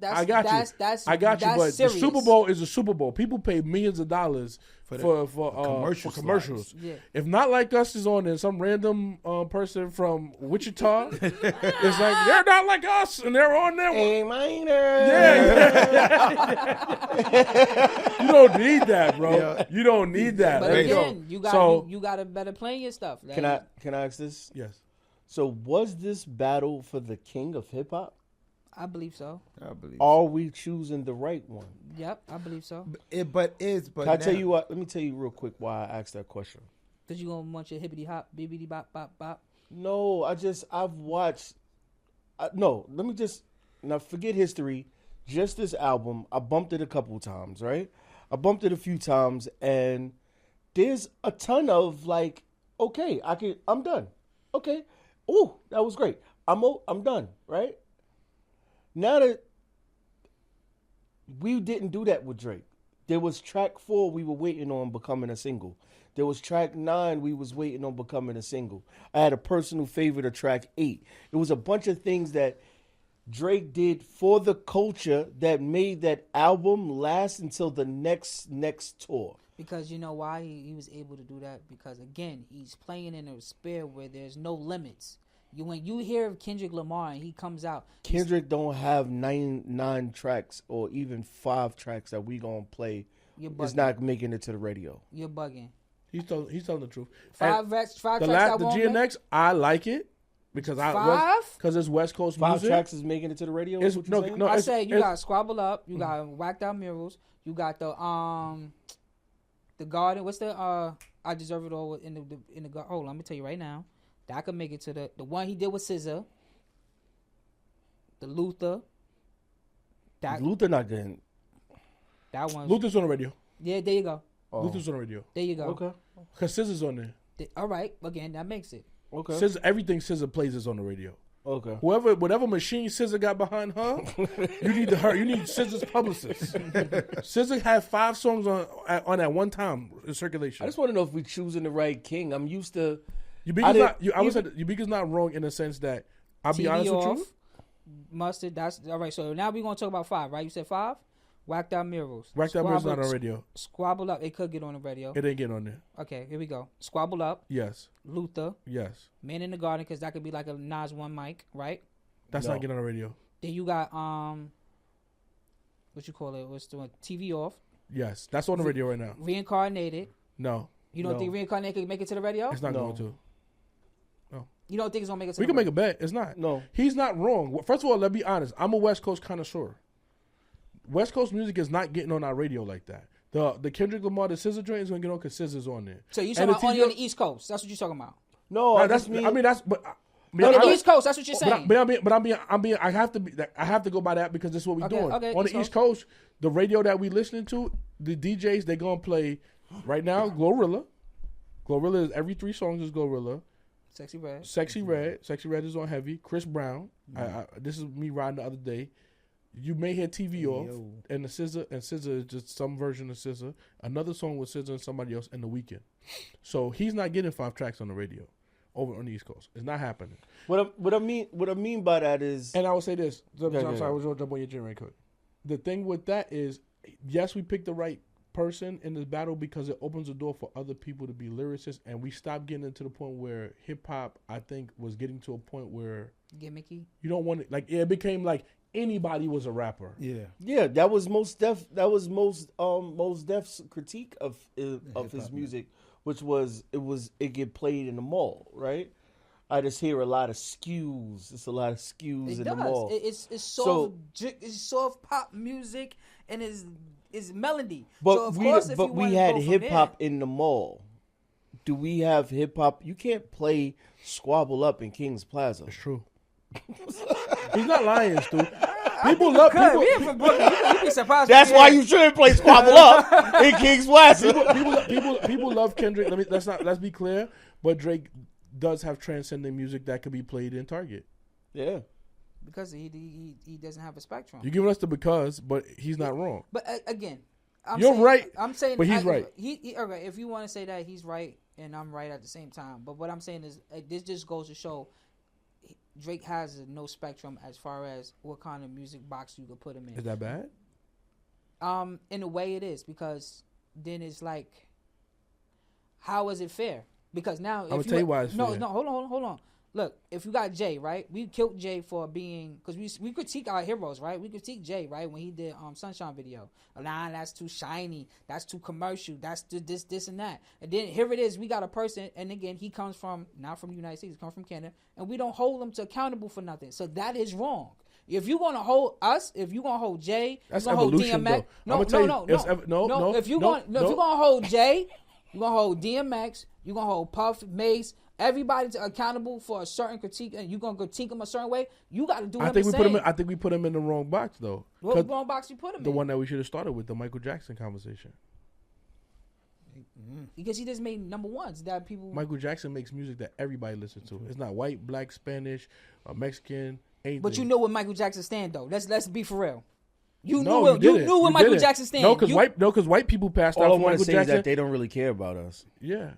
I got you. I got you. But serious. the Super Bowl is a Super Bowl. People pay millions of dollars for commercials. Yeah. If Not Like Us is on, and some random person from Wichita, it's like they're not like us, and they're on there. A minor. You don't need that, bro. Yeah. You don't need that. But again, you got to better plan your stuff. Can I ask this? Yes. So was this battle for the king of hip hop? I believe so. Are we choosing the right one? Yep, I believe so. But Can I tell you what? Let me tell you real quick why I asked that question. Because you gonna munch your hippity hop, bibbity bop bop bop. No, I've watched. No, let me just now forget history. Just this album, I bumped it a couple times, right? I bumped it a few times, and there's a ton of like, okay, I'm done. Okay, ooh, that was great. I'm done, right? Now that we didn't do that with Drake. There was track 4 we were waiting on becoming a single. There was track 9 we was waiting on becoming a single. I had a personal favorite of track 8. It was a bunch of things that Drake did for the culture that made that album last until the next tour. Because you know why he was able to do that? Because again, he's playing in a sphere where there's no limits. When you hear Kendrick Lamar and he comes out, Kendrick don't have nine tracks or even 5 tracks that we gonna play. It's not making it to the radio. You're bugging. He's telling the truth. Five tracks. The GNX, I like it because it's West Coast 5 music. tracks is making it to the radio. I say you got Squabble Up, you got Whacked Out Murals, you got the Garden. What's the I Deserve It All in the hold on, let me tell you right now. That could make it to the one he did with SZA, the Luther. Luther not good. That one. Luther's on the radio. Yeah, there you go. Luther's on the radio. There you go. Okay. Because SZA's on there. All right. Again, that makes it. Okay. SZA, everything SZA plays is on the radio. Okay. Whatever machine SZA got behind her, you need SZA's publicist. SZA had 5 songs on at one time in circulation. I just want to know if we're choosing the right king. I'm used to. Ubeka's not wrong in the sense that I'll be honest with you. Mustard. That's all right. So now we're gonna talk about 5, right? You said 5. Whacked Out Murals. Whacked Out Murals not on radio. Squabble Up. It could get on the radio. It ain't getting on there. Okay, here we go. Squabble Up. Yes. Luther. Yes. Man in the Garden, because that could be like a Nas 1 mic, right? That's not getting on the radio. Then you got what you call it? What's doing TV Off? Yes, that's on the radio right now. Reincarnated. No. You don't think Reincarnated could make it to the radio? It's not going to. No. You don't think it's gonna make it to we the can radio? make a bet. It's not. No. He's not wrong. First of all, let's be honest. I'm a West Coast connoisseur. West Coast music is not getting on our radio like that. The Kendrick Lamar, the SZA joint is going to get on because SZA's on there. So you talking about only on the East Coast? That's what you're talking about? No, on the East Coast. That's what you're saying. I have to go by that because this is what we're doing. Okay, on the East Coast, the radio that we listening to, the DJs, they're going to play right now Glorilla. Glorilla is every 3 songs is Glorilla. Sexy Red. Sexy Red is on heavy. Chris Brown. This is me riding the other day. You may hear TV Off and the SZA is just some version of SZA. Another song with SZA and somebody else in The Weeknd. So he's not getting 5 tracks on the radio over on the East Coast. It's not happening. What I mean by that is, and I will say this. I'm sorry, I was going to jump on your chin right quick. The thing with that is, yes, we picked the right person in this battle because it opens the door for other people to be lyricists, and we stopped getting into the point where hip hop, I think, was getting to a point where gimmicky. You don't want it. Like it became like anybody was a rapper. Yeah. That was Mos Def's critique of his music, which was it get played in the mall, right? I just hear a lot of skews. It's a lot of skews in the mall. It's soft pop music and it's melody. But we had hip hop in the mall. do we have hip hop? You can't play Squabble Up in King's Plaza. It's true. He's not lying, Stu. People love people. We from Brooklyn. You be surprised. That's why you shouldn't play Squabble Up in King's Plaza. People love Kendrick. Let's be clear. But Drake does have transcendent music that could be played in Target. Yeah. Because he doesn't have a spectrum. You're giving us the because, but he's not wrong. But again, You're right. I'm saying, but he's right. Okay, if you want to say that he's right and I'm right at the same time, but what I'm saying is this just goes to show Drake has no spectrum as far as what kind of music box you could put him in. Is that bad? In a way it is, because then it's like, how is it fair? Because now, I'm gonna tell you why it's fair. No, hold on. Look, if you got Jay, right? We killed Jay for being, because we critique our heroes, right? We critique Jay, right? When he did Sunshine video. Nah, that's too shiny. That's too commercial. That's this, and that. And then here it is. We got a person, and again, he comes from, not from the United States, he comes from Canada, and we don't hold him to accountable for nothing. So that is wrong. If you're going to hold us, if you're going to hold Jay, that's you're going to hold DMX. No. If you're going to hold Jay, you're going to hold DMX, you're going to hold Puff, Mace, everybody's accountable for a certain critique, and you're gonna critique them a certain way. You got to do. I think we put him in the wrong box though. What wrong box you put him in? The one that we should have started with, the Michael Jackson conversation. Because he just made number ones that people. Michael Jackson makes music that everybody listens to. It's not white, black, Spanish, Mexican. Anything. But you know what Michael Jackson stand though. Let's be for real. You knew what Michael Jackson stand. No, because white people passed out. All I want to say is that they don't really care about us. Yeah,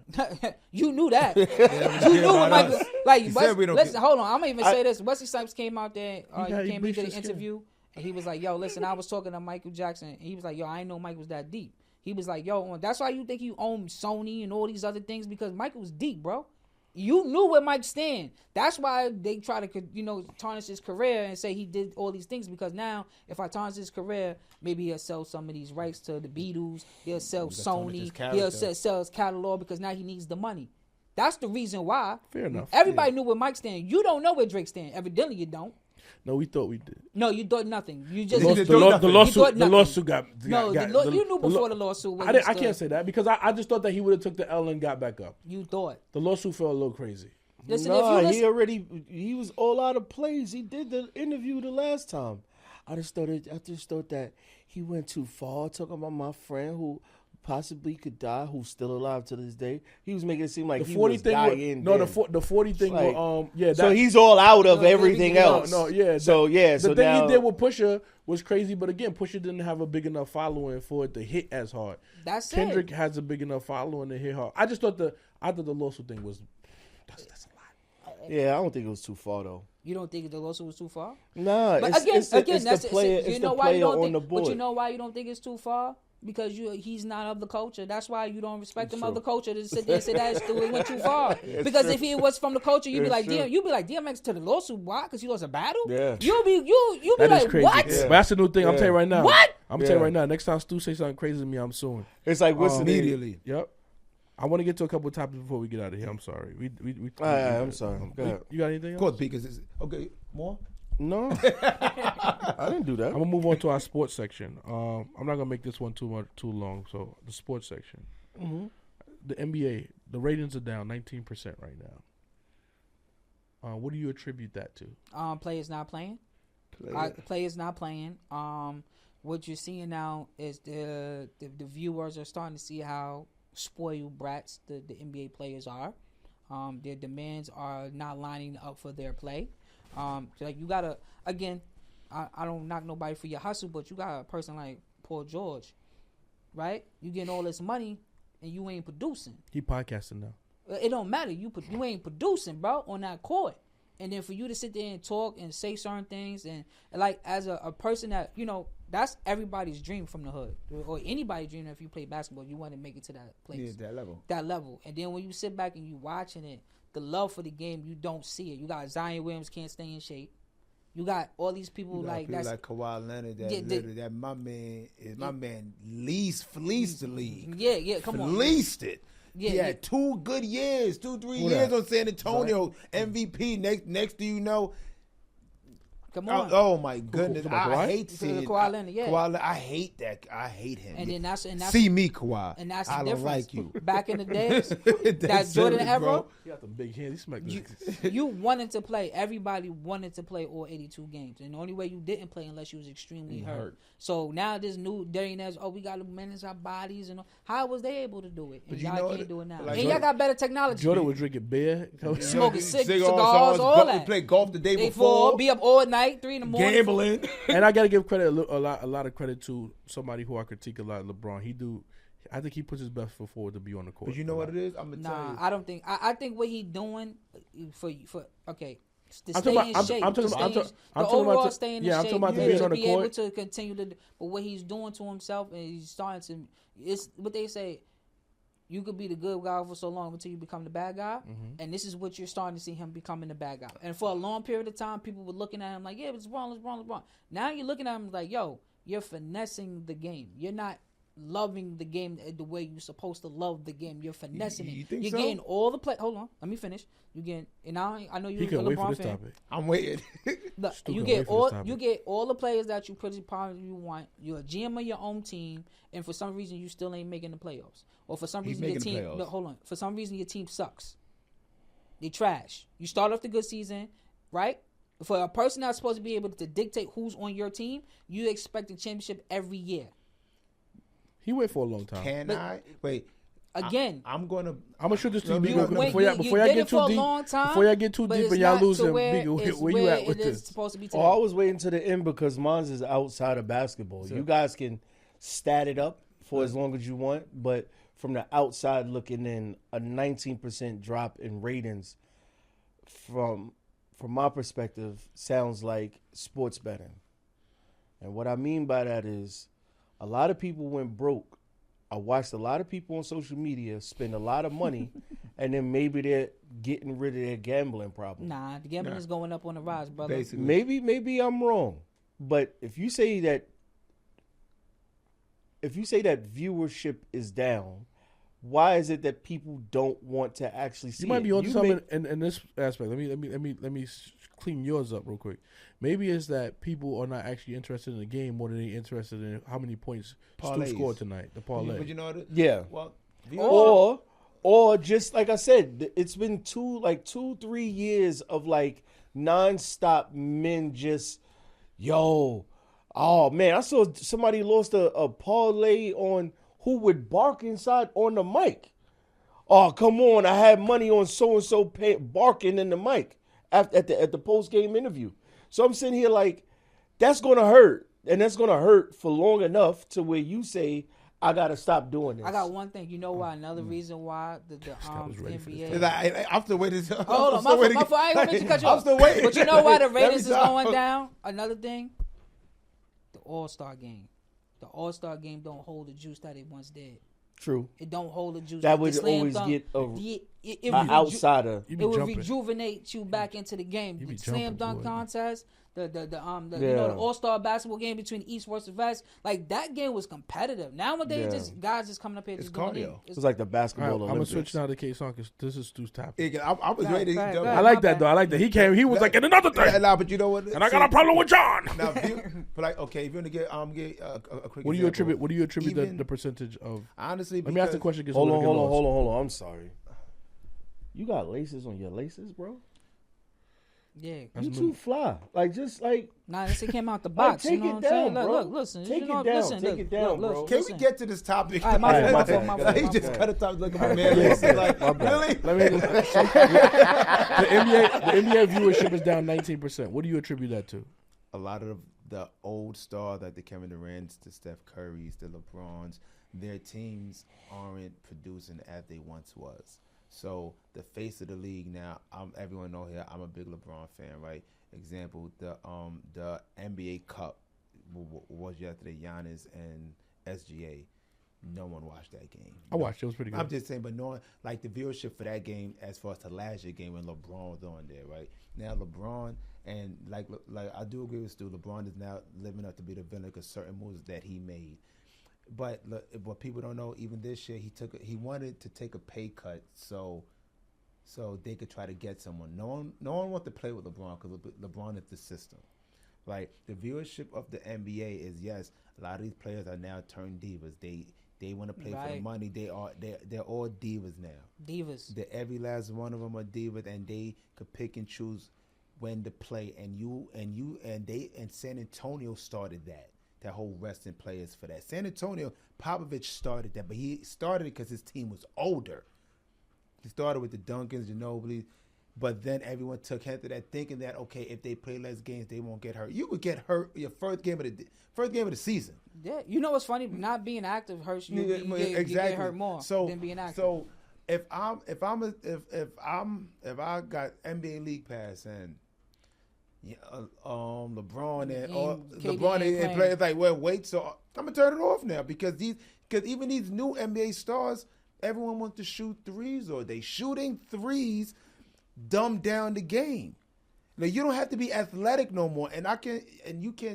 you knew that. You knew what Michael. Like, listen, hold on. I'm gonna even say this. Wesley Snipes came out there. He came into the interview, and he was like, "Yo, listen, I was talking to Michael Jackson, and he was like, yo, I didn't know Mike was that deep. He was like, yo, that's why you think you own Sony and all these other things, because Michael was deep, bro. You knew where Mike stand. That's why they try to, tarnish his career and say he did all these things, because now if I tarnish his career, maybe he'll sell some of these rights to the Beatles. He'll sell Sony. He'll sell his catalog, because now he needs the money. That's the reason why. Fair enough. Everybody knew where Mike stand. You don't know where Drake stand. Evidently you don't. No, we thought we did. No, you thought nothing. You just the lawsuit got you knew before the lawsuit. I can't say that, because I just thought that he would have took the L and got back up. You thought the lawsuit felt a little crazy. Listen, he was all out of place. He did the interview the last time. I just thought that he went too far talking about my friend who possibly could die, who's still alive to this day. He was making it seem like he was dying. The 40 thing. Like, so he's all out of everything else. The thing he did with Pusha was crazy, but again, Pusha didn't have a big enough following for it to hit as hard. Kendrick has a big enough following to hit hard. I thought the lawsuit thing was that's a lot. Yeah, I don't think it was too far though. You don't think the lawsuit was too far? Nah, but it's the player on the board. But you know why you don't think it's too far? Because he's not of the culture. That's why you don't respect him of the culture to sit there and say that it went too far. Because if he was from the culture, you'd be like, DMX to the lawsuit. Why? Because he lost a battle. Yeah. You'll be like, crazy. What? Yeah. But that's the new thing. I'm telling you right now. What? I'm telling you right now. Next time Stu say something crazy to me, I'm suing. It's like what's immediately. Yep. I want to get to a couple of topics before we get out of here. I'm sorry. I'm sorry. Go ahead. You got anything else? Of course, because it's okay. More. No, I didn't do that. I'm gonna move on to our sports section. I'm not gonna make this one too long. So the sports section, the NBA, the ratings are down 19% right now. What do you attribute that to? Players not playing. Players not playing. What you're seeing now is the viewers are starting to see how spoiled brats the NBA players are. Their demands are not lining up for their play. Like you gotta, again, I don't knock nobody for your hustle, but you got a person like Paul George, right? You getting all this money and you ain't producing. He podcasting now. It don't matter. You ain't producing, bro, on that court. And then for you to sit there and talk and say certain things, and like as a person that, that's everybody's dream from the hood, or anybody's dream. If you play basketball, you want to make it to that place, that level. And then when you sit back and you watching it, the love for the game, you don't see it. You got Zion Williams can't stay in shape. You got all these people like Kawhi Leonard. That my man fleeced the league. Yeah, come on, fleeced it. Yeah, he had 2 good years, 2-3 years on San Antonio, MVP. Next, do you know? Come on. Oh my goodness, about I Kawhi? hate To seeing Kawhi Leonard, yeah. Kawhi, I hate that. I hate him. And then that's See me, Kawhi. and that's I the don't difference. like you. Back in the days, that That's Jordan it, era, bro. He got the big hands. He smacked you wanted to play. Everybody wanted to play all 82 games, and the only way you didn't play unless you was extremely hurt. So now this new billionaires, we got to manage our bodies and all. How was they able to do it? And But you y'all know can't do it now. like and y'all got better technology. Jordan was drinking beer. Smoking cigars, songs, all that. Play golf the day They before. fall, be up all night, 3 in the morning. Gambling. And I gotta give credit a lot of credit to somebody who I critique a lot, LeBron. I think he puts his best foot forward to be on the court. But you know what it is? I'm gonna tell Nah, you. I don't think. I think what he doing for okay. To I'm stay talking in about- shape, I'm talking to about- stay I'm in- I'm the talking about overall to- staying in yeah, I'm shape, talking about to being on the be able court. to continue to. But what he's doing to himself, and he's starting to. It's what they say. You could be the good guy for so long until you become the bad guy, and this is what you're starting to see him becoming the bad guy. And for a long period of time, people were looking at him like, "Yeah, it's wrong, it's wrong, it's wrong." Now you're looking at him like, "Yo, you're finessing the game. You're not loving the game the way you're supposed to love the game. You're finessing You it. think You're so? getting all the play. Hold on, let me finish. You getting, and I know He you're a couldn't wait for LeBron this fan. topic. I'm waiting. Look, Still you gonna get wait for all this topic. you get all the players that you pretty probably you want. You're a GM of your own team, and for some reason you still ain't making the playoffs, or for some He's reason your making the team. playoffs. No, hold on. For some reason your team sucks. They trash. You start off the good season, right? For a person that's supposed to be able to dictate who's on your team, you expect a championship every year. He went for a long time. Can But- I? Wait. Again, I'm going to. I'm gonna shoot this to you, You Biggie, went- before y'all did get it too for a deep. long time, Before y'all get too but deep it's and y'all not lose to him, where Biggie, it's where you at it with is this? supposed to be Oh, today. I was waiting to the end because mine's is outside of basketball. You guys can stat it up for as long as you want, but from the outside looking in, a 19% drop in ratings from my perspective sounds like sports betting. And what I mean by that is a lot of people went broke. I watched a lot of people on social media spend a lot of money and then maybe they're getting rid of their gambling problem. Nah, the gambling is going up on the rise, brother. Basically. Maybe I'm wrong, but if you say that viewership is down, why is it that people don't want to actually see You might it? be onto You something make- in this aspect. Let me clean yours up real quick. Maybe it's that people are not actually interested in the game more than they're interested in how many points Stu Parlays. scored tonight. The parlay. But you know what? Yeah. Well, Or just like I said, it's been 2-3 years of like nonstop men just, oh man, I saw somebody lost a parlay on who would bark inside on the mic. Oh, come on, I had money on so and so barking in the mic at the post game interview. So I'm sitting here like, that's gonna hurt, and that's gonna hurt for long enough to where you say, I gotta stop doing this. I got one thing. You know why? Another reason why the was ready for this NBA. I'm still waiting. Hold on, my fault. I ain't gonna mean to cut you I'm off. still waiting. But you know why the Let me ratings is talk. going down? Another thing, the All-Star game. The All-Star game don't hold the juice that it once did. True. It don't hold the juice. That like the would slam always dunk. get it an outsider. You It be would jumping. rejuvenate you back into the game. You be The slam jumping, dunk boy. contest, the Yeah. the All-Star basketball game between East versus West, like that game was competitive. Nowadays, Yeah. just guys just coming up here It's just doing cardio. it. It's like the All right, basketball I'm gonna Olympics. switch now to K-Song because this is Stu's topic. I was Go ready. ahead, to go I ahead. like my that bad. though. I like that. He came. He was like, and another thing. Nah, but you know what? And I got a problem with John. Now, but like, okay, if you're gonna get a quick. What do you example, attribute? What do you attribute even- the percentage of? Honestly, Let me ask the because- question. 'Cause Hold we're on. gonna get lost. hold on. I'm sorry. You got laces on your laces, bro? Yeah. That's You new. too fly. Like, just like, Nah, this came out the like, box. take You know it what I'm saying? down, Look, bro. look, listen. Take you know, it down. listen, Take look, it down, look, bro. Can listen. we get to this topic? All right, my fault, my fault, my Like, fault, he my just fault. cut it off like a man. Listen, like, really? Let me. the NBA viewership is down 19%. What do you attribute that to? A lot of the old stars, like the Kevin Durant's, the Steph Curry's, the LeBrons, their teams aren't producing as they once was. So the face of the league now, everyone know here, I'm a big LeBron fan, right? Example, the NBA Cup was yesterday, Giannis and SGA. No one watched that game. I watched. It was pretty good. I'm just saying, but knowing like the viewership for that game as far as the last year game when LeBron was on there, right? Now LeBron and like I do agree with Stu, LeBron is now living up to be the villain because certain moves that he made. But what people don't know, even this year he wanted to take a pay cut so they could try to get someone. No one wants to play with LeBron because LeBron is the system. Right, the viewership of the NBA is yes. A lot of these players are now turned divas. They want to play for the money. They're all divas now. Divas. Every last one of them are divas, and they could pick and choose when to play. And San Antonio started that whole resting players for that. San Antonio, Popovich started that, but he started it because his team was older. He started with the Duncans, Ginobili. But then everyone took heed to that, thinking that okay, if they play less games, they won't get hurt. You would get hurt your first game of the season. Yeah, you know what's funny? Not being active hurts you. You get hurt more than being active. So if I got NBA League Pass and LeBron and players like wait, so I'm gonna turn it off now because even these new NBA stars, everyone wants to shoot threes, or they shooting threes. Dumb down the game. Now you don't have to be athletic no more, and I can't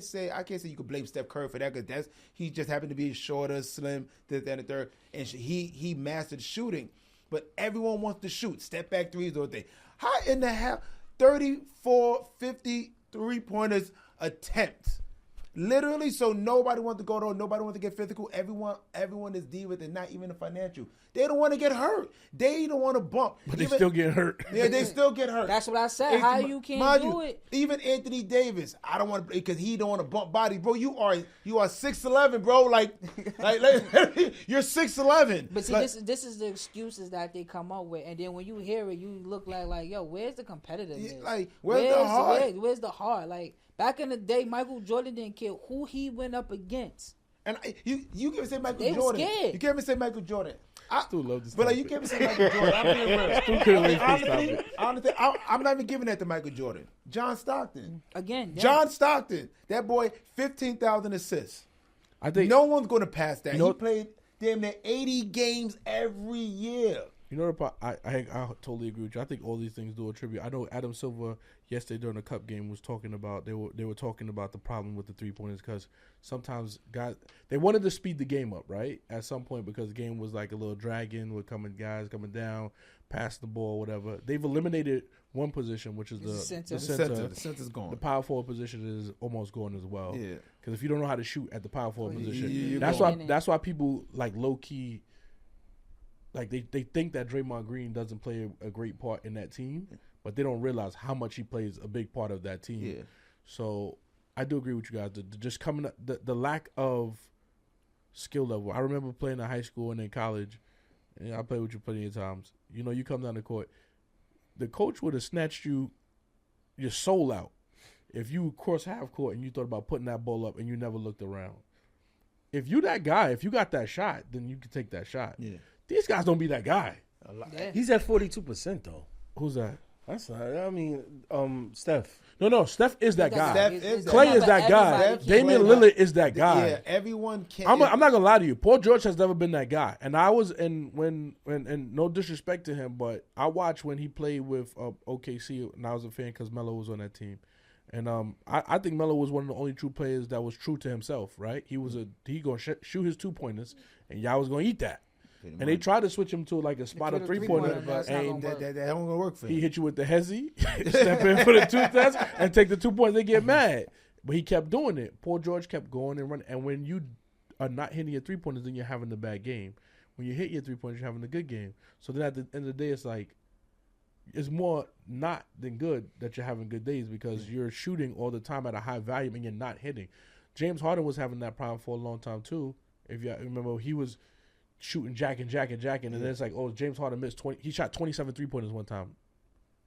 say you can blame Steph Curry for that because he just happened to be shorter, slim, this, that, and the third, and he mastered shooting. But everyone wants to shoot step back threes all day. How in the hell 34, 50 3-pointers attempts? Literally, so nobody wants to go there. Nobody wants to get physical. Everyone is diva. They're not even a financial. They don't want to get hurt. They don't want to bump. But they still get hurt. Yeah, they still get hurt. That's what I said. How you can't do it? Even Anthony Davis, I don't want to because he don't want to bump body, bro. You are 6'11", bro. Like you're 6'11". But see, this is the excuses that they come up with, and then when you hear it, you look like yo, where's the competitiveness? Yeah, like where's the heart? Where's the heart? Like back in the day, Michael Jordan didn't care who he went up against. And you can't say Michael They Jordan. scared. You can't even say Michael Jordan. I still love this. But like, you can't even say Michael Jordan. I'm being real. Honestly, I'm not even giving that to Michael Jordan. John Stockton. Again. Yeah. John Stockton. That boy, 15,000 assists. I think no one's going to pass that. You know, he played damn near 80 games every year. You know what? I totally agree with you. I think all these things do attribute. I know Adam Silver yesterday during the Cup game was talking about they were talking about the problem with the 3-pointers because sometimes guys they wanted to speed the game up, right? At some point because the game was like a little dragging with guys coming down, pass the ball, whatever. They've eliminated one position, which is the center. The center's gone. The power forward position is almost gone as well. Yeah. Because if you don't know how to shoot at the power forward position, gone. that's why people like low key. Like they think that Draymond Green doesn't play a great part in that team, but they don't realize how much he plays a big part of that team. Yeah. So I do agree with you guys. Just coming up, the lack of skill level. I remember playing in high school and in college, and I played with you plenty of times. You know, you come down the court, the coach would have snatched your soul out if you cross half court and you thought about putting that ball up and you never looked around. If you that guy, if you got that shot, then you can take that shot. Yeah. These guys don't be that guy. Yeah. He's at 42% though. Who's that? That's not. I mean, Steph. No, Steph is that guy. Clay is that guy. Damian Lillard is that guy. Yeah, everyone can. I'm not gonna lie to you. Paul George has never been that guy. And I was when no disrespect to him, but I watched when he played with OKC, and I was a fan because Melo was on that team. And I think Melo was one of the only true players that was true to himself. Right? He gonna shoot his 2-pointers, and y'all was gonna eat that. And they tried to switch him to like a spot of 3-pointer, and that don't gonna work for him. He hit you with the hezzy, step in for the 2 tests, and take the 2 points. They get mad, but he kept doing it. Paul George kept going and running. And when you are not hitting your 3-pointers, then you're having a bad game. When you hit your 3-pointers, you're having a good game. So then at the end of the day, it's like it's more not than good that you're having good days because you're shooting all the time at a high volume and you're not hitting. James Harden was having that problem for a long time too. If you remember, he was shooting jacking, and then it's like, oh, James Harden missed 20. He shot 27 3-pointers one time.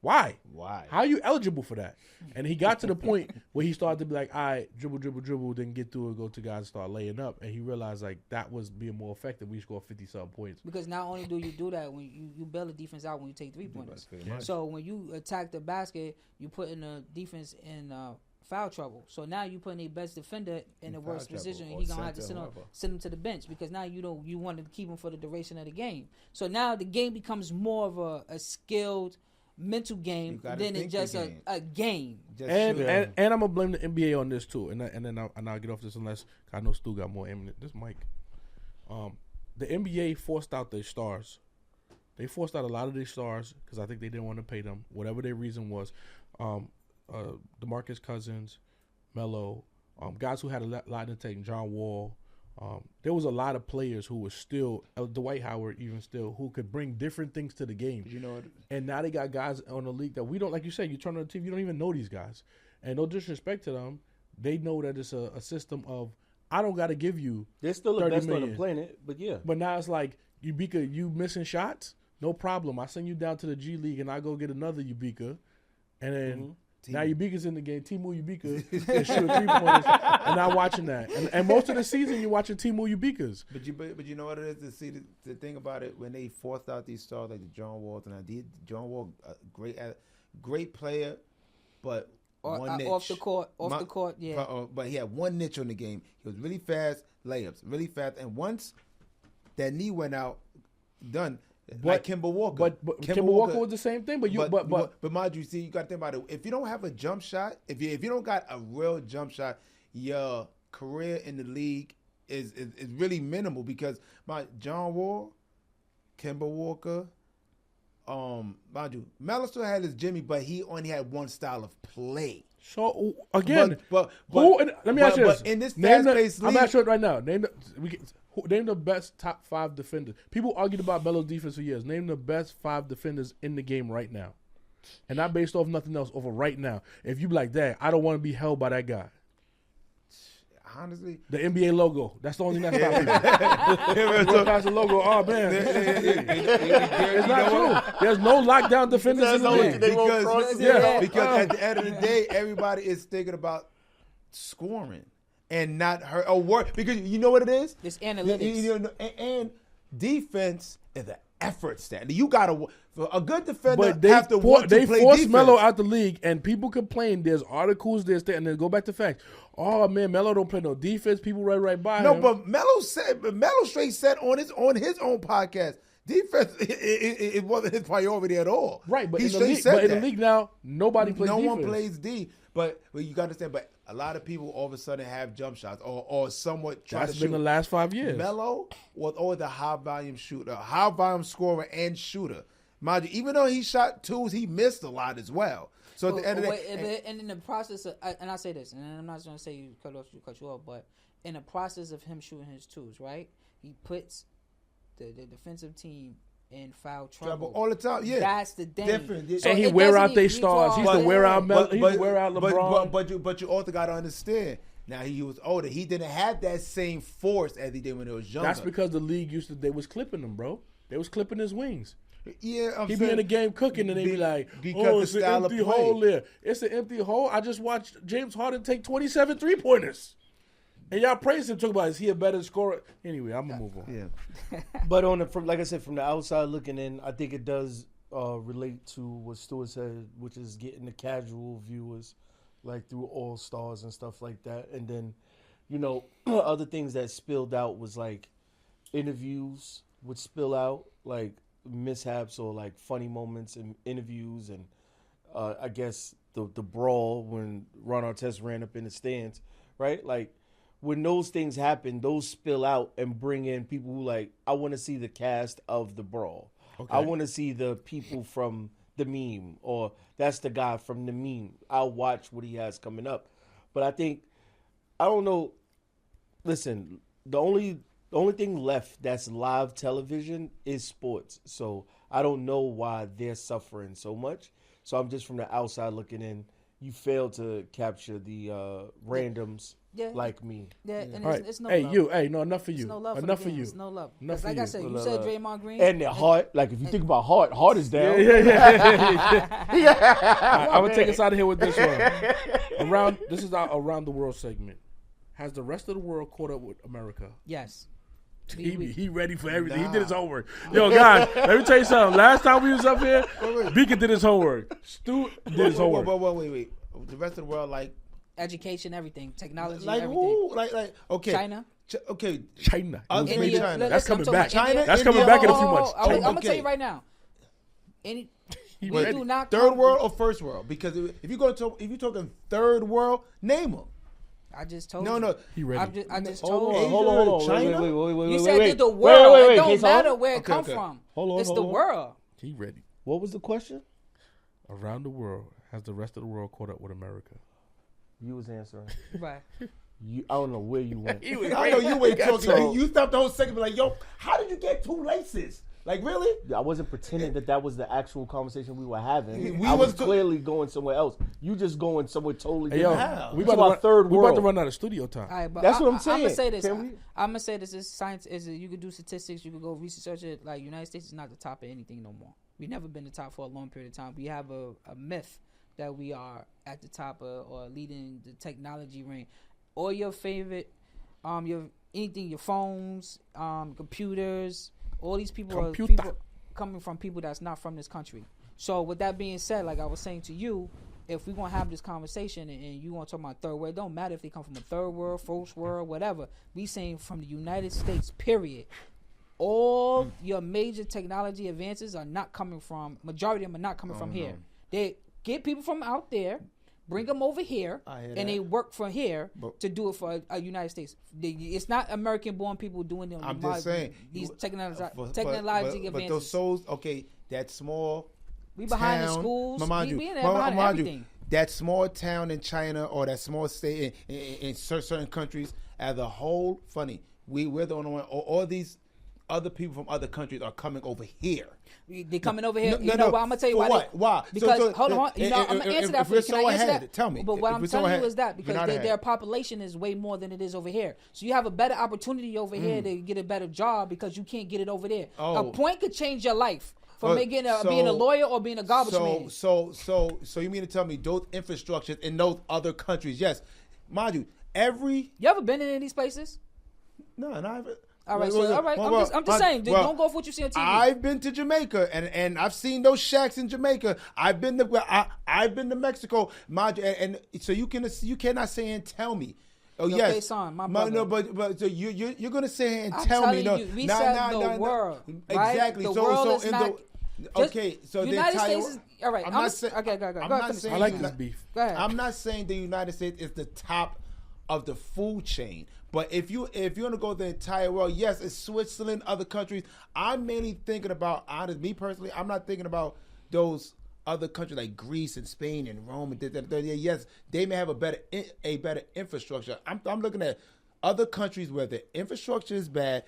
Why? How are you eligible for that? And he got to the point where he started to be like, all right, dribble, then get through and go to guys and start laying up. And he realized like that was being more effective. We scored 50-something points. Because not only do you do that, when you bail the defense out when you take 3-pointers. So when you attack the basket, you put in the defense in foul trouble. So now you putting a best defender in the worst position, and he's gonna have to send him to the bench because now you want to keep him for the duration of the game. So now the game becomes more of a skilled mental game than it's just a game. And I'm gonna blame the NBA on this too. And then I'll get off this unless I know Stu got more imminent. This mic. The NBA forced out their stars. They forced out a lot of their stars because I think they didn't want to pay them, whatever their reason was. DeMarcus Cousins, Melo, guys who had a lot to take, John Wall. There was a lot of players who were still, Dwight Howard even still, who could bring different things to the game. You know, and now they got guys on the league that we don't, like you said, you turn on the TV, you don't even know these guys. And no disrespect to them, they know that it's a system of, I don't got to give you They're still the best million. on the planet, but yeah. But now it's like, Ubeka, you missing shots? No problem. I send you down to the G League and I go get another Ubeka. And then now Ubeka's in the game. Timu Ubeka can shoot 3-pointers. And I'm watching that. And most of the season you're watching Timu Ubekas. But you know what it is? To see the thing about it, when they forced out these stars like the John Walls, and John Wall, great player, but one niche. Off the court, yeah. But he had one niche on the game. He was really fast, layups, really fast. And once that knee went out, done. Like Kemba Walker. But Kemba Walker was the same thing. But mind you, see, you got to think about it. If you don't have a jump shot, if you don't got a real jump shot, your career in the league is really minimal because John Wall, Kemba Walker, mind you, Melo still had his Jimmy, but he only had one style of play. So again, let me ask you this: in this fast-paced league, I'm asking right now. Name the best top 5 defenders. People argued about Melo's defense for years. Name the best 5 defenders in the game right now, and not based off nothing else. Over right now, if you be like that, I don't want to be held by that guy. Honestly, the NBA logo. That's the only thing that's about people. Look past the logo. Oh man, it's not true. There's no lockdown defenders in the league because at the end of the day, everybody is thinking about scoring and not her or work. Because you know what it is? It's analytics. And defense is an effort stat. You gotta a good defender but they have to want to play forced defense. Melo out the league, and people complain. There's articles, and then go back to facts. Oh man, Melo don't play no defense. People right by him. But Melo straight said on his own podcast, defense it wasn't his priority at all. Right, but he in the league now, nobody plays defense. No one plays D. But you got to understand. But a lot of people all of a sudden have jump shots or somewhat try to shoot. That's been the last 5 years. Melo was always a high volume shooter, high volume scorer and shooter. Mind you, even though he shot twos, he missed a lot as well. So at the end of the day, and in the process of, and I say this, and I'm not going to say you cut you off, but in the process of him shooting his twos, right, he puts the defensive team in foul trouble all the time. Yeah, that's the thing. Different. So and he wear out their stars. He's the wear out Melo. He wear out LeBron. But you also got to understand. Now he was older. He didn't have that same force as he did when he was younger. That's because the league they was clipping him, bro. They was clipping his wings. Yeah, he be in the game cooking, and they be like, "Oh, it's an empty hole there. It's an empty hole." I just watched James Harden take 27 3-pointers, and y'all praise him. Talk about is he a better scorer? Anyway, I'm gonna move on. Yeah, but from like I said, from the outside looking in, I think it does relate to what Stuart said, which is getting the casual viewers, like through All Stars and stuff like that, and then, other things that spilled out was like interviews would spill out, like mishaps or like funny moments in interviews, and I guess the brawl when Ron Artest ran up in the stands, right? Like when those things happen, those spill out and bring in people who like, I want to see the cast of the brawl. Okay. I want to see the people from the meme, or that's the guy from the meme. I'll watch what he has coming up. But I don't know. Listen, the only thing left that's live television is sports. So I don't know why they're suffering so much. So I'm just from the outside looking in. You fail to capture the randoms like me. Yeah, and right. it's no love. No, enough for you. It's no love enough for you. It's no love. Enough like for I said, you said Draymond Green. And their heart. Like if you think about heart is down. Yeah. I'm gonna take us out of here with this one. This is our around the world segment. Has the rest of the world caught up with America? Yes. He ready for everything. He did his homework. Yo, guys, let me tell you something. Last time we was up here, Beacon did his homework. Stu did his homework. Wait. The rest of the world, like education, everything, technology, like everything. Who? Like okay, China. China. India. China. That's coming back. China. That's coming back in a few months. I'm gonna tell you right now. We do not third world or first world? Because if you're talking third world, name them. I just told you. No. He ready. I just told you. Hold on. China? You said the world. It don't matter where it come from. Hold it's on. the world. He ready. What was the question? Around the world, has the rest of the world caught up with America? You was answering. Right. I don't know where you went. I know you ain't talking. You stopped the whole second, like, yo, how did you get 2 laces? Like, really? I wasn't pretending that was the actual conversation we were having. We I was was clearly going somewhere else. You just going somewhere totally Hey, yo, different. we It's about about third we world. about to run out of studio time. All right, but That's what I'm saying. I'm gonna say this. Can we? I'm gonna say this. Is science? Is it? You could do statistics. You could go research it. Like United States is not the top of anything no more. We've never been the top for a long period of time. We have a myth that we are at the top of or leading the technology ring. All your favorite, your phones, computers. All these people are people coming from people that's not from this country. So with that being said, like I was saying to you, if we're gonna have this conversation and you want to talk about third world, it don't matter if they come from a third world, first world, whatever. We saying from the United States, period. All your major technology advances are not coming from. Majority of them are not coming from here. They get people from out there, bring them over here, and they work for here to do it for a United States. It's not American-born people doing them. I'm just saying these technology but advances. those souls, okay, that small. We behind the town, schools. Mind We you, behind everything. that small town in China or that small state in certain countries as a whole, funny. We're the only one. All these other people from other countries are coming over here. They coming over here. No, you know what? I'm gonna tell you for why. what? Why? Because hold on. You know, I'm gonna answer that for you. Can I answer that? Tell me. But what I'm telling you is that because You're not their population is way more than it is over here. So you have a better opportunity over here to get a better job because you can't get it over there. A point could change your life. From being a lawyer or being a garbage man. So you mean to tell me those infrastructures in those other countries? Yes, mind you, You ever been in any of these places? No, and I've. All right, all right. I'm just saying. Don't go off what you see on TV. I've been to Jamaica and I've seen those shacks in Jamaica. I've been to Mexico, mind you, and so you cannot say and tell me. Oh okay, yes, son, my brother. No, but so you're gonna say and I'm tell me. You, we said the world, right? Exactly. The world is not. Okay, so United the entire, States is all right. Okay, go ahead. I'm not saying I like this beef. Go ahead. I'm not saying the United States is the top of the food chain, but if you want to go the entire world, yes, it's Switzerland, other countries. I'm mainly thinking about, me personally, I'm not thinking about those other countries like Greece and Spain and Rome and yes, they may have a better infrastructure. I'm looking at other countries where the infrastructure is bad,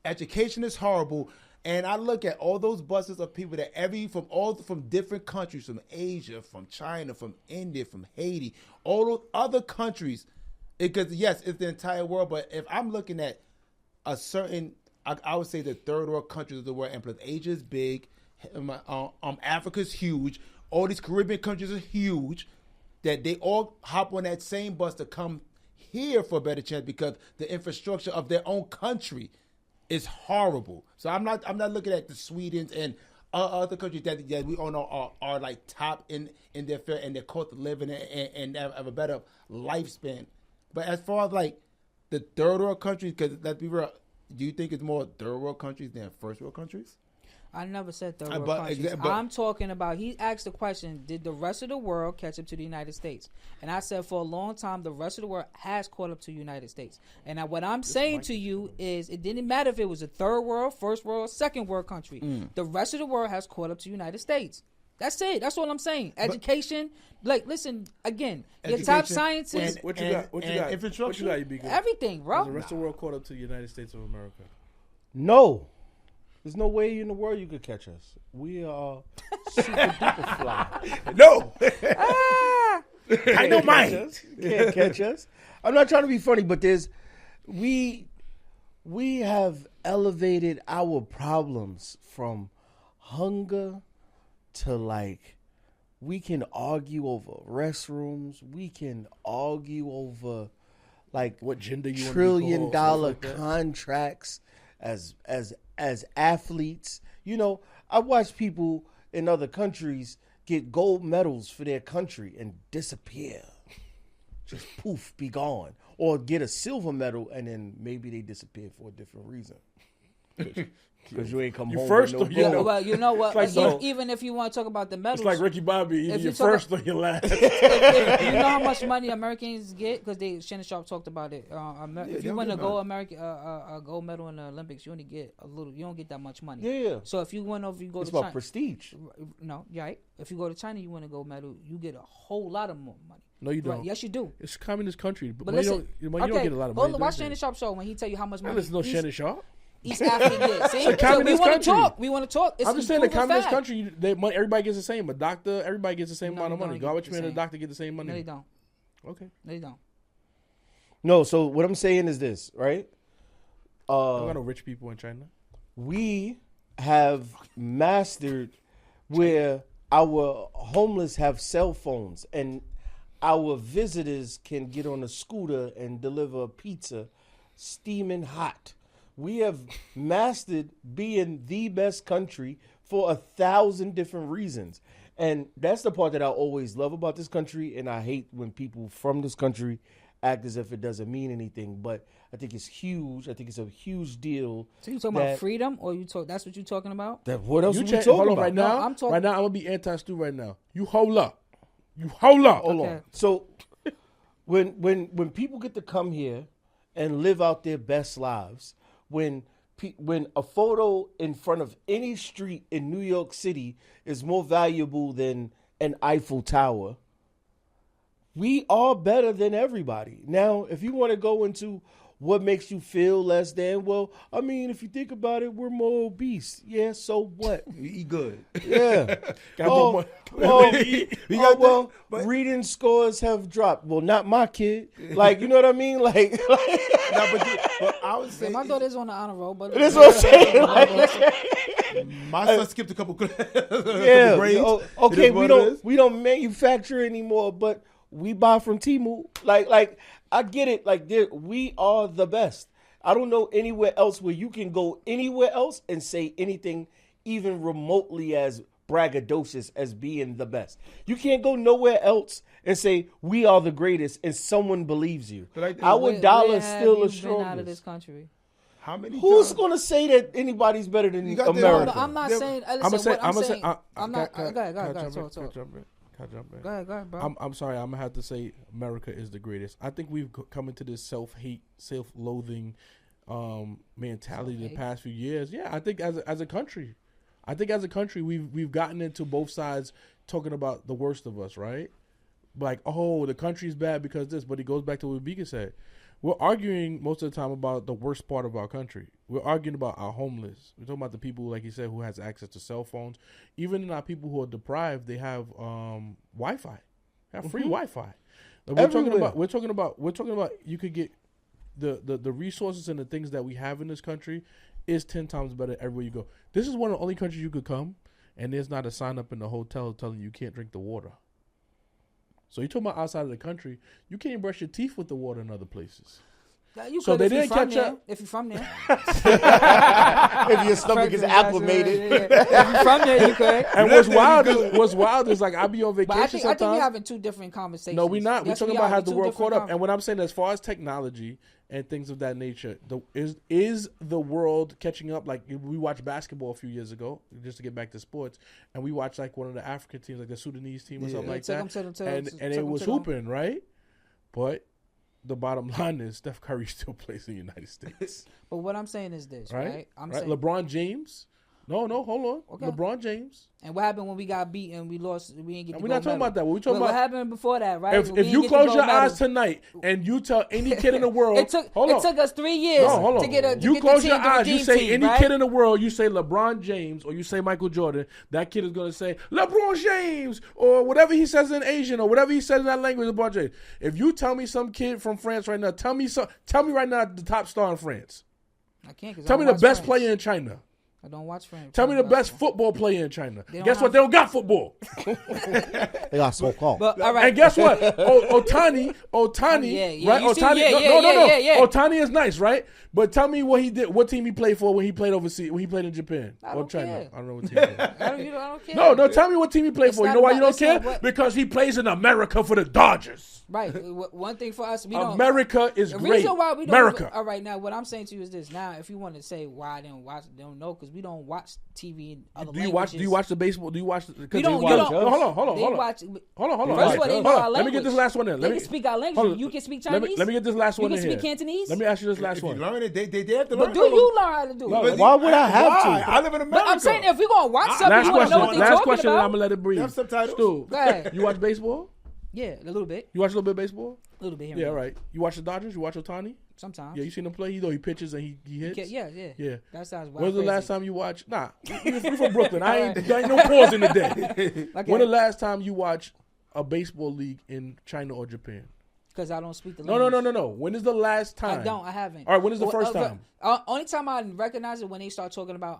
education is horrible. And I look at all those buses of people that from different countries, from Asia, from China, from India, from Haiti, all those other countries. Because yes, it's the entire world. But if I'm looking at a certain, I would say the third world countries of the world, and plus Asia is big, Africa's huge, all these Caribbean countries are huge. That they all hop on that same bus to come here for a better chance because the infrastructure of their own country is horrible. So I'm not looking at the Swedens and other countries that we all know are like top in their field and their cost of living and have a better lifespan. But as far as like the third world countries, because let's be real, do you think it's more third world countries than first world countries? I never said third world countries. I'm talking about, he asked the question, did the rest of the world catch up to the United States? And I said for a long time, the rest of the world has caught up to the United States. And what I'm saying to you is it didn't matter if it was a third world, first world, second world country. The rest of the world has caught up to the United States. That's it. That's all I'm saying. Education, like, listen, again, your top scientists. What you got? What you got? Infrastructure? What you got, Ubeka? Everything, bro. The rest of the world caught up to the United States of America. No. There's no way in the world you could catch us. We are super duper fly. No. I know mine. Can't catch us. I'm not trying to be funny, but we have elevated our problems from hunger to like we can argue over restrooms. We can argue over like what gender you $1 trillion like contracts as athletes. You know, I watch people in other countries get gold medals for their country and disappear. Just poof, be gone. Or get a silver medal and then maybe they disappear for a different reason. Because you ain't come home first with no or gold. Well, you know what? Like even if you want to talk about the medals. It's like Ricky Bobby. Either you're first or you're last. if you know how much money Americans get? Because Shannon Sharp talked about it. If you win a gold medal in the Olympics, you only get a little. You don't get that much money. Yeah. So if you win over, you go it's to China. about prestige. No, right. If you go to China, you win a gold medal, you get a whole lot of more money. No, you don't. Right. Yes, you do. It's a communist country, But but listen, you don't get a lot of money. Watch Shannon Sharp show when he tell you how much money. Listen, no Shannon Sharp. East Africa gets. See, It's a communist we want to country. talk. We want to talk. It's I'm just saying, the proven communist fact. country, everybody gets the same. A doctor, everybody gets the same No, amount of they money. don't Garbage get the man and a same. doctor get the same money. No, they don't. Okay. No, they don't. No, so what I'm saying is this, right? I got no rich people in China. We have mastered where our homeless have cell phones and our visitors can get on a scooter and deliver a pizza steaming hot. We have mastered being the best country for 1,000 different reasons. And that's the part that I always love about this country, and I hate when people from this country act as if it doesn't mean anything. But I think it's huge. I think it's a huge deal. So you talking about freedom, or that's what you talking about? What else are we Hold talking on, about? right now. No, I'm talking- Right now, I'm gonna be anti-Stu right now. You hold up. You hold up. Hold Okay. on. So when people get to come here and live out their best lives, when a photo in front of any street in New York City is more valuable than an Eiffel Tower, we are better than everybody. Now, if you want to go into what makes you feel less than, well, I mean, if you think about it, we're more obese. Yeah, so what? You eat good. Yeah. Got Well, reading scores have dropped. Well, not my kid. Like, you know what I mean? Like No, but I would say My daughter's on the honor roll, but that's what I'm saying. Like, my son skipped a couple yeah. grades. Okay, It is what it is. we don't manufacture anymore, but we buy from Temu. Like I get it. Like we are the best. I don't know anywhere else where you can go anywhere else and say anything even remotely as braggadocious as being the best. You can't go nowhere else and say we are the greatest and someone believes you. Our dollar is still the been out of this strongest. country. How many Who's times? going to say that anybody's better than You got the- America? I'm not saying. I'm gonna say. I'm not. Go ahead. Can I Talk. jump in? Go ahead, bro. I'm sorry. I'm gonna have to say America is the greatest. I think we've come into this self-hate, self-loathing mentality the past few years. Yeah, I think as a country, we've gotten into both sides talking about the worst of us, right? Like, oh, the country's bad because this, but it goes back to what Ubeka said. We're arguing most of the time about the worst part of our country. We're arguing about our homeless. We're talking about the people, like you said, who has access to cell phones. Even in our people who are deprived, they have Wi-Fi. They have free Wi-Fi. Like we're talking about. You could get the resources and the things that we have in this country is 10 times better everywhere you go. This is one of the only countries you could come, and there's not a sign up in the hotel telling you can't drink the water. So you're talking about outside of the country, you can't brush your teeth with the water in other places. Yeah, you So could they if you're didn't from catch there. up? If you're from there. If your stomach is acclimated. If you're from there, you could. And what's wild is like I be on But vacation I think sometimes. we're having two different conversations. No, we're not. We're Yes, talking we about are. how We're the two world different caught up. And what I'm saying, as far as technology and things of that nature, is the world catching up? Like we watched basketball a few years ago, just to get back to sports, and we watched like one of the African teams, like the Sudanese team or something like took that, them to and it was hooping, right? But the bottom line is Steph Curry still plays in the United States, But what I'm saying is this, right? I'm saying, LeBron James. No, hold on. Okay. LeBron James. and what happened when we got beat and we lost? We didn't get. We're not talking about that. What we talking What about? happened before that, right? If We didn't you get the close gold your medal. eyes tonight and you tell any kid in the world, It took us 3 years to get a. You close your eyes, you say team, any right? kid in the world, you say LeBron James or you say Michael Jordan, that kid is going to say LeBron James or whatever he says in Asian or whatever he says in that language, LeBron James. If you tell me some kid from France right now, tell me right now the top star in France. I can't. 'Cause I Tell me don't the watch best France. player in China. I don't watch France. Tell me the best football player in China. They don't Guess what? have- They don't got football. They got so called. But all right. And guess what? Otani, Yeah. right? You see, Otani, yeah. Otani is nice, right? But tell me what he did, what team he played for when he played overseas, when he played in Japan I or don't China. care. I don't know what team. He played. I don't care. No, tell me what team he played It's for. You not know why about- you don't it's not care? what- Because he plays in America for the Dodgers. Right. One thing for us, we don't. America is The great. reason why we don't. America. All right, now what I'm saying to you is this. Now, if you want to say why I didn't watch, don't know because we don't watch TV in other Do you watch the baseball? Do you watch? We don't. Hold on. They watch. Hold on. First of all, they know our Let me get this last one in. They can speak our language. hold on. You can speak Let Chinese. me get this last one You in can here. speak Cantonese. Let me ask you this last If you one. learn it, they have to learn. But do you learn how to do But it? Why would I have Why? to? I live in America. But I'm saying if we're gonna watch something, Last you want to know what question. they're Last talking question, and I'm about. gonna let it breathe. They have subtitles. Stu, Go ahead. you watch baseball? Yeah, a little bit. You watch a little bit of baseball? A little bit here. Yeah, and there. right. You watch the Dodgers? You watch Otani? Sometimes. Yeah, you seen him play? He pitches and he hits? Yeah. Yeah. That sounds wild. When's the last time you watched? Nah, we from Brooklyn. There ain't no pause in the day. Okay. When the last time you watched a baseball league in China or Japan? Because I don't speak the No. language. No. When is the last time? I haven't. All right, when is the first time? Only time I recognize it when they start talking about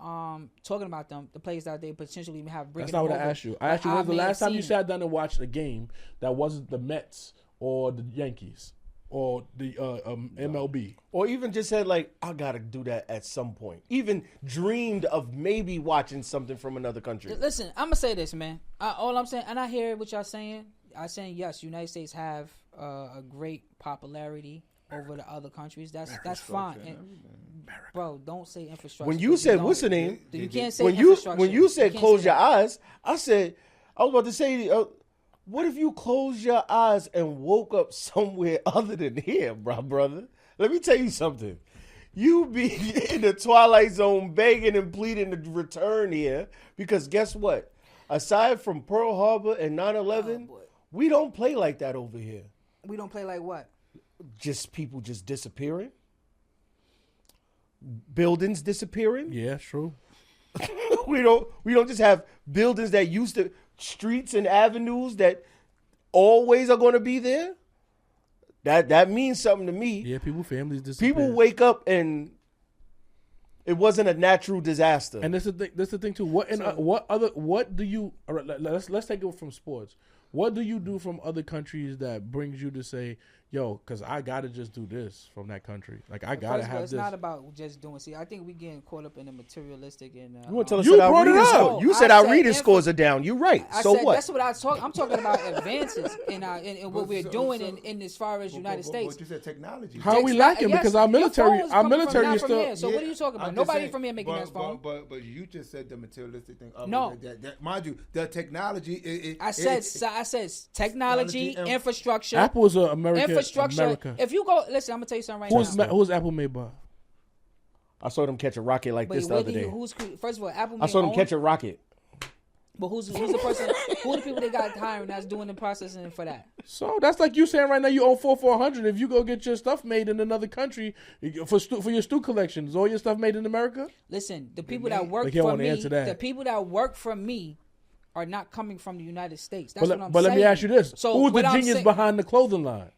them, the players that they potentially have bringing. That's not what over. I asked you. I asked you when's the may have last time you seen sat down and watched a game that wasn't the Mets or the Yankees or the MLB. Or even just said, like, I got to do that at some point. Even dreamed of maybe watching something from another country. Listen, I'm going to say this, man. All I'm saying, and I hear what y'all saying. I'm saying, yes, United States have a great popularity over the other countries. That's fine. Bro, don't say infrastructure. When you said, what's the name? You can't say when infrastructure. you said can't close say your that. eyes, I was about to say, what if you close your eyes and woke up somewhere other than here, brother? Let me tell you something. You be in the Twilight Zone begging and pleading to return here because guess what? Aside from Pearl Harbor and 9/11, we don't play like that over here. We don't play like what? Just people just disappearing. Buildings disappearing. Yeah, true. We don't just have buildings that used to streets and avenues that always are going to be there. That means something to me. Yeah, families disappear. People wake up and it wasn't a natural disaster. And that's the thing. That's the thing too. What do you? All right, let's take it from sports. What do you do from other countries that brings you to say, yo, because I gotta just do this from that country. Like I gotta have it's this. It's not about just doing. See, I think we getting caught up in the materialistic and. You want to tell us You that our brought it reading up. score? You said our reading scores are down. You're right. So what? That's what I talk. I'm talking about advances in what we're doing in as far as United States. But you said technology. How are we lacking? Yes, because our your military, phone is our coming military from is not still. from here. So what are you talking about? I'm just Nobody saying, from here making that phone. But you just said the materialistic thing. No. Mind you, the technology. I said technology, infrastructure. Apple is America. Infrastructure. If you go, listen, I'm gonna tell you something right now. Who's Apple made by? I saw them catch a rocket like this the other day. First of all, Apple. I saw them catch a rocket. But who's the person? Who are the people they got hiring that's doing the processing for that? So that's like you saying right now you own 400. If you go get your stuff made in another country for your stew collection, is all your stuff made in America? Listen, the people that work They can't for wanna me, answer that. the people that work for me, are not coming from the United States. That's what I'm saying. But let me ask you this: So who's the what I'm genius saying- behind the clothing line?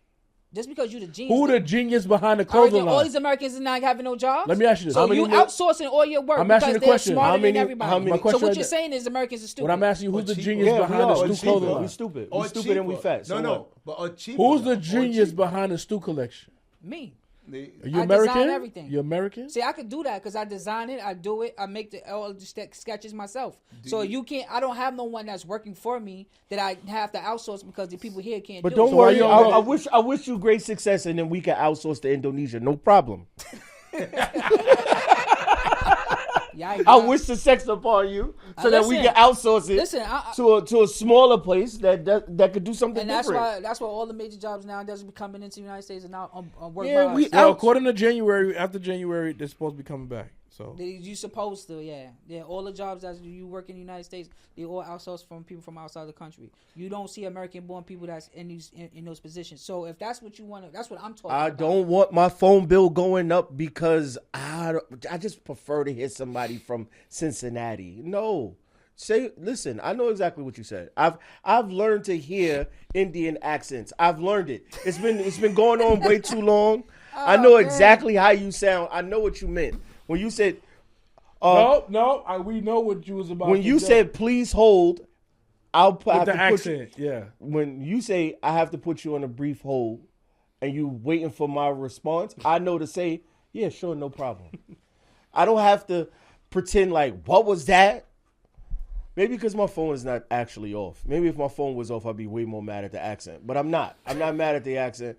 Just because you the genius. Who the genius behind the clothing all line? these Americans is not having no jobs. Let me ask you this: So you outsourcing all your work I'm asking because the they're question. smarter How many- than everybody. how many- My So question what right you're there. saying is Americans are stupid. What I'm asking you: who's the cheaper. genius Yeah, we behind are. the We stew clothing line? We stupid. Or We stupid and we cheaper. fat. So No, what? but or cheaper. Who's the Or genius cheaper. behind the stew collection? Me. Are you I design American? everything. You American? See, I could do that because I design it, I do it, I make all the sketches myself. So you can't. I don't have no one that's working for me that I have to outsource because the people here can't. But do don't it. So worry, I wish you great success, and then we can outsource to Indonesia. No problem. Yeah, I wish the sex upon you so that we Listen, can outsource it listen, to a smaller place that could do something and that's different. why all the major jobs nowadays are coming into the United States and now work Yeah, by we us. Well, out. according to January, after January, they're supposed to be coming back. So You supposed to, yeah. All the jobs that you work in the United States, they all outsourced from people from outside the country. You don't see American-born people that's in those positions. So if that's what you want, that's what I'm talking about. I don't want my phone bill going up because I just prefer to hear somebody from Cincinnati. No. Listen, I know exactly what you said. I've learned to hear Indian accents. I've learned it. It's been going on way too long. I know exactly how you sound. I know what you meant. When you said we know what you was about. when you said please hold, I'll with have the to put accent, yeah. when you say I have to put you on a brief hold and you waiting for my response, I know to say, yeah, sure, no problem. I don't have to pretend like, what was that? Maybe because my phone is not actually off. Maybe if my phone was off, I'd be way more mad at the accent. But I'm not. I'm not mad at the accent.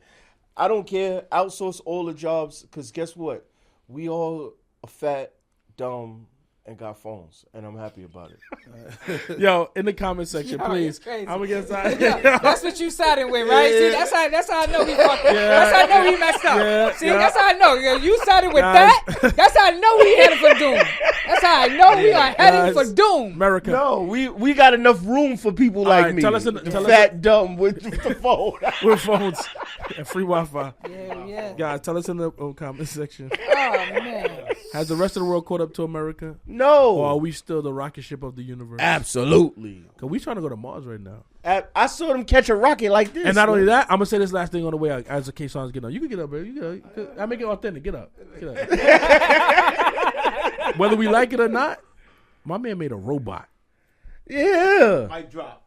I don't care. Outsource all the jobs because guess what? We all are fat, dumb, and got phones, and I'm happy about it. Yo, in the comment section, Yo, please. it's crazy. I'm gonna get started. That's what you siding with, right? See, that's how I know he fucked up. That's how I know he messed up. See, that's how I know. You sided with that. That's how I know we headed for doom. That's how I know we are heading for doom. America. No, we got enough room for people like right, me. tell us fat, dumb with the phone. With phones and free Wi-Fi. Yeah. Guys, tell us in the comment section. Oh man. Has the rest of the world caught up to America? No. Or are we still the rocket ship of the universe? Absolutely. Cause we trying to go to Mars right now. I saw them catch a rocket like this. And not only that, I'm gonna say this last thing on the way out as the case on getting up. You can get up, baby. You get up. I make it authentic. Get up. Whether we like it or not, my man made a robot. Yeah. Mic drop.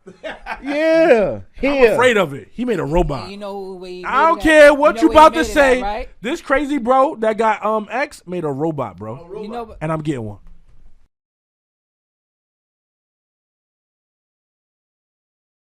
Yeah. I'm afraid of it. He made a robot. You know where he I don't made it care at? what You you know where about he to made it say. at, right? This crazy bro that got X made a robot, bro. You know, And I'm getting one.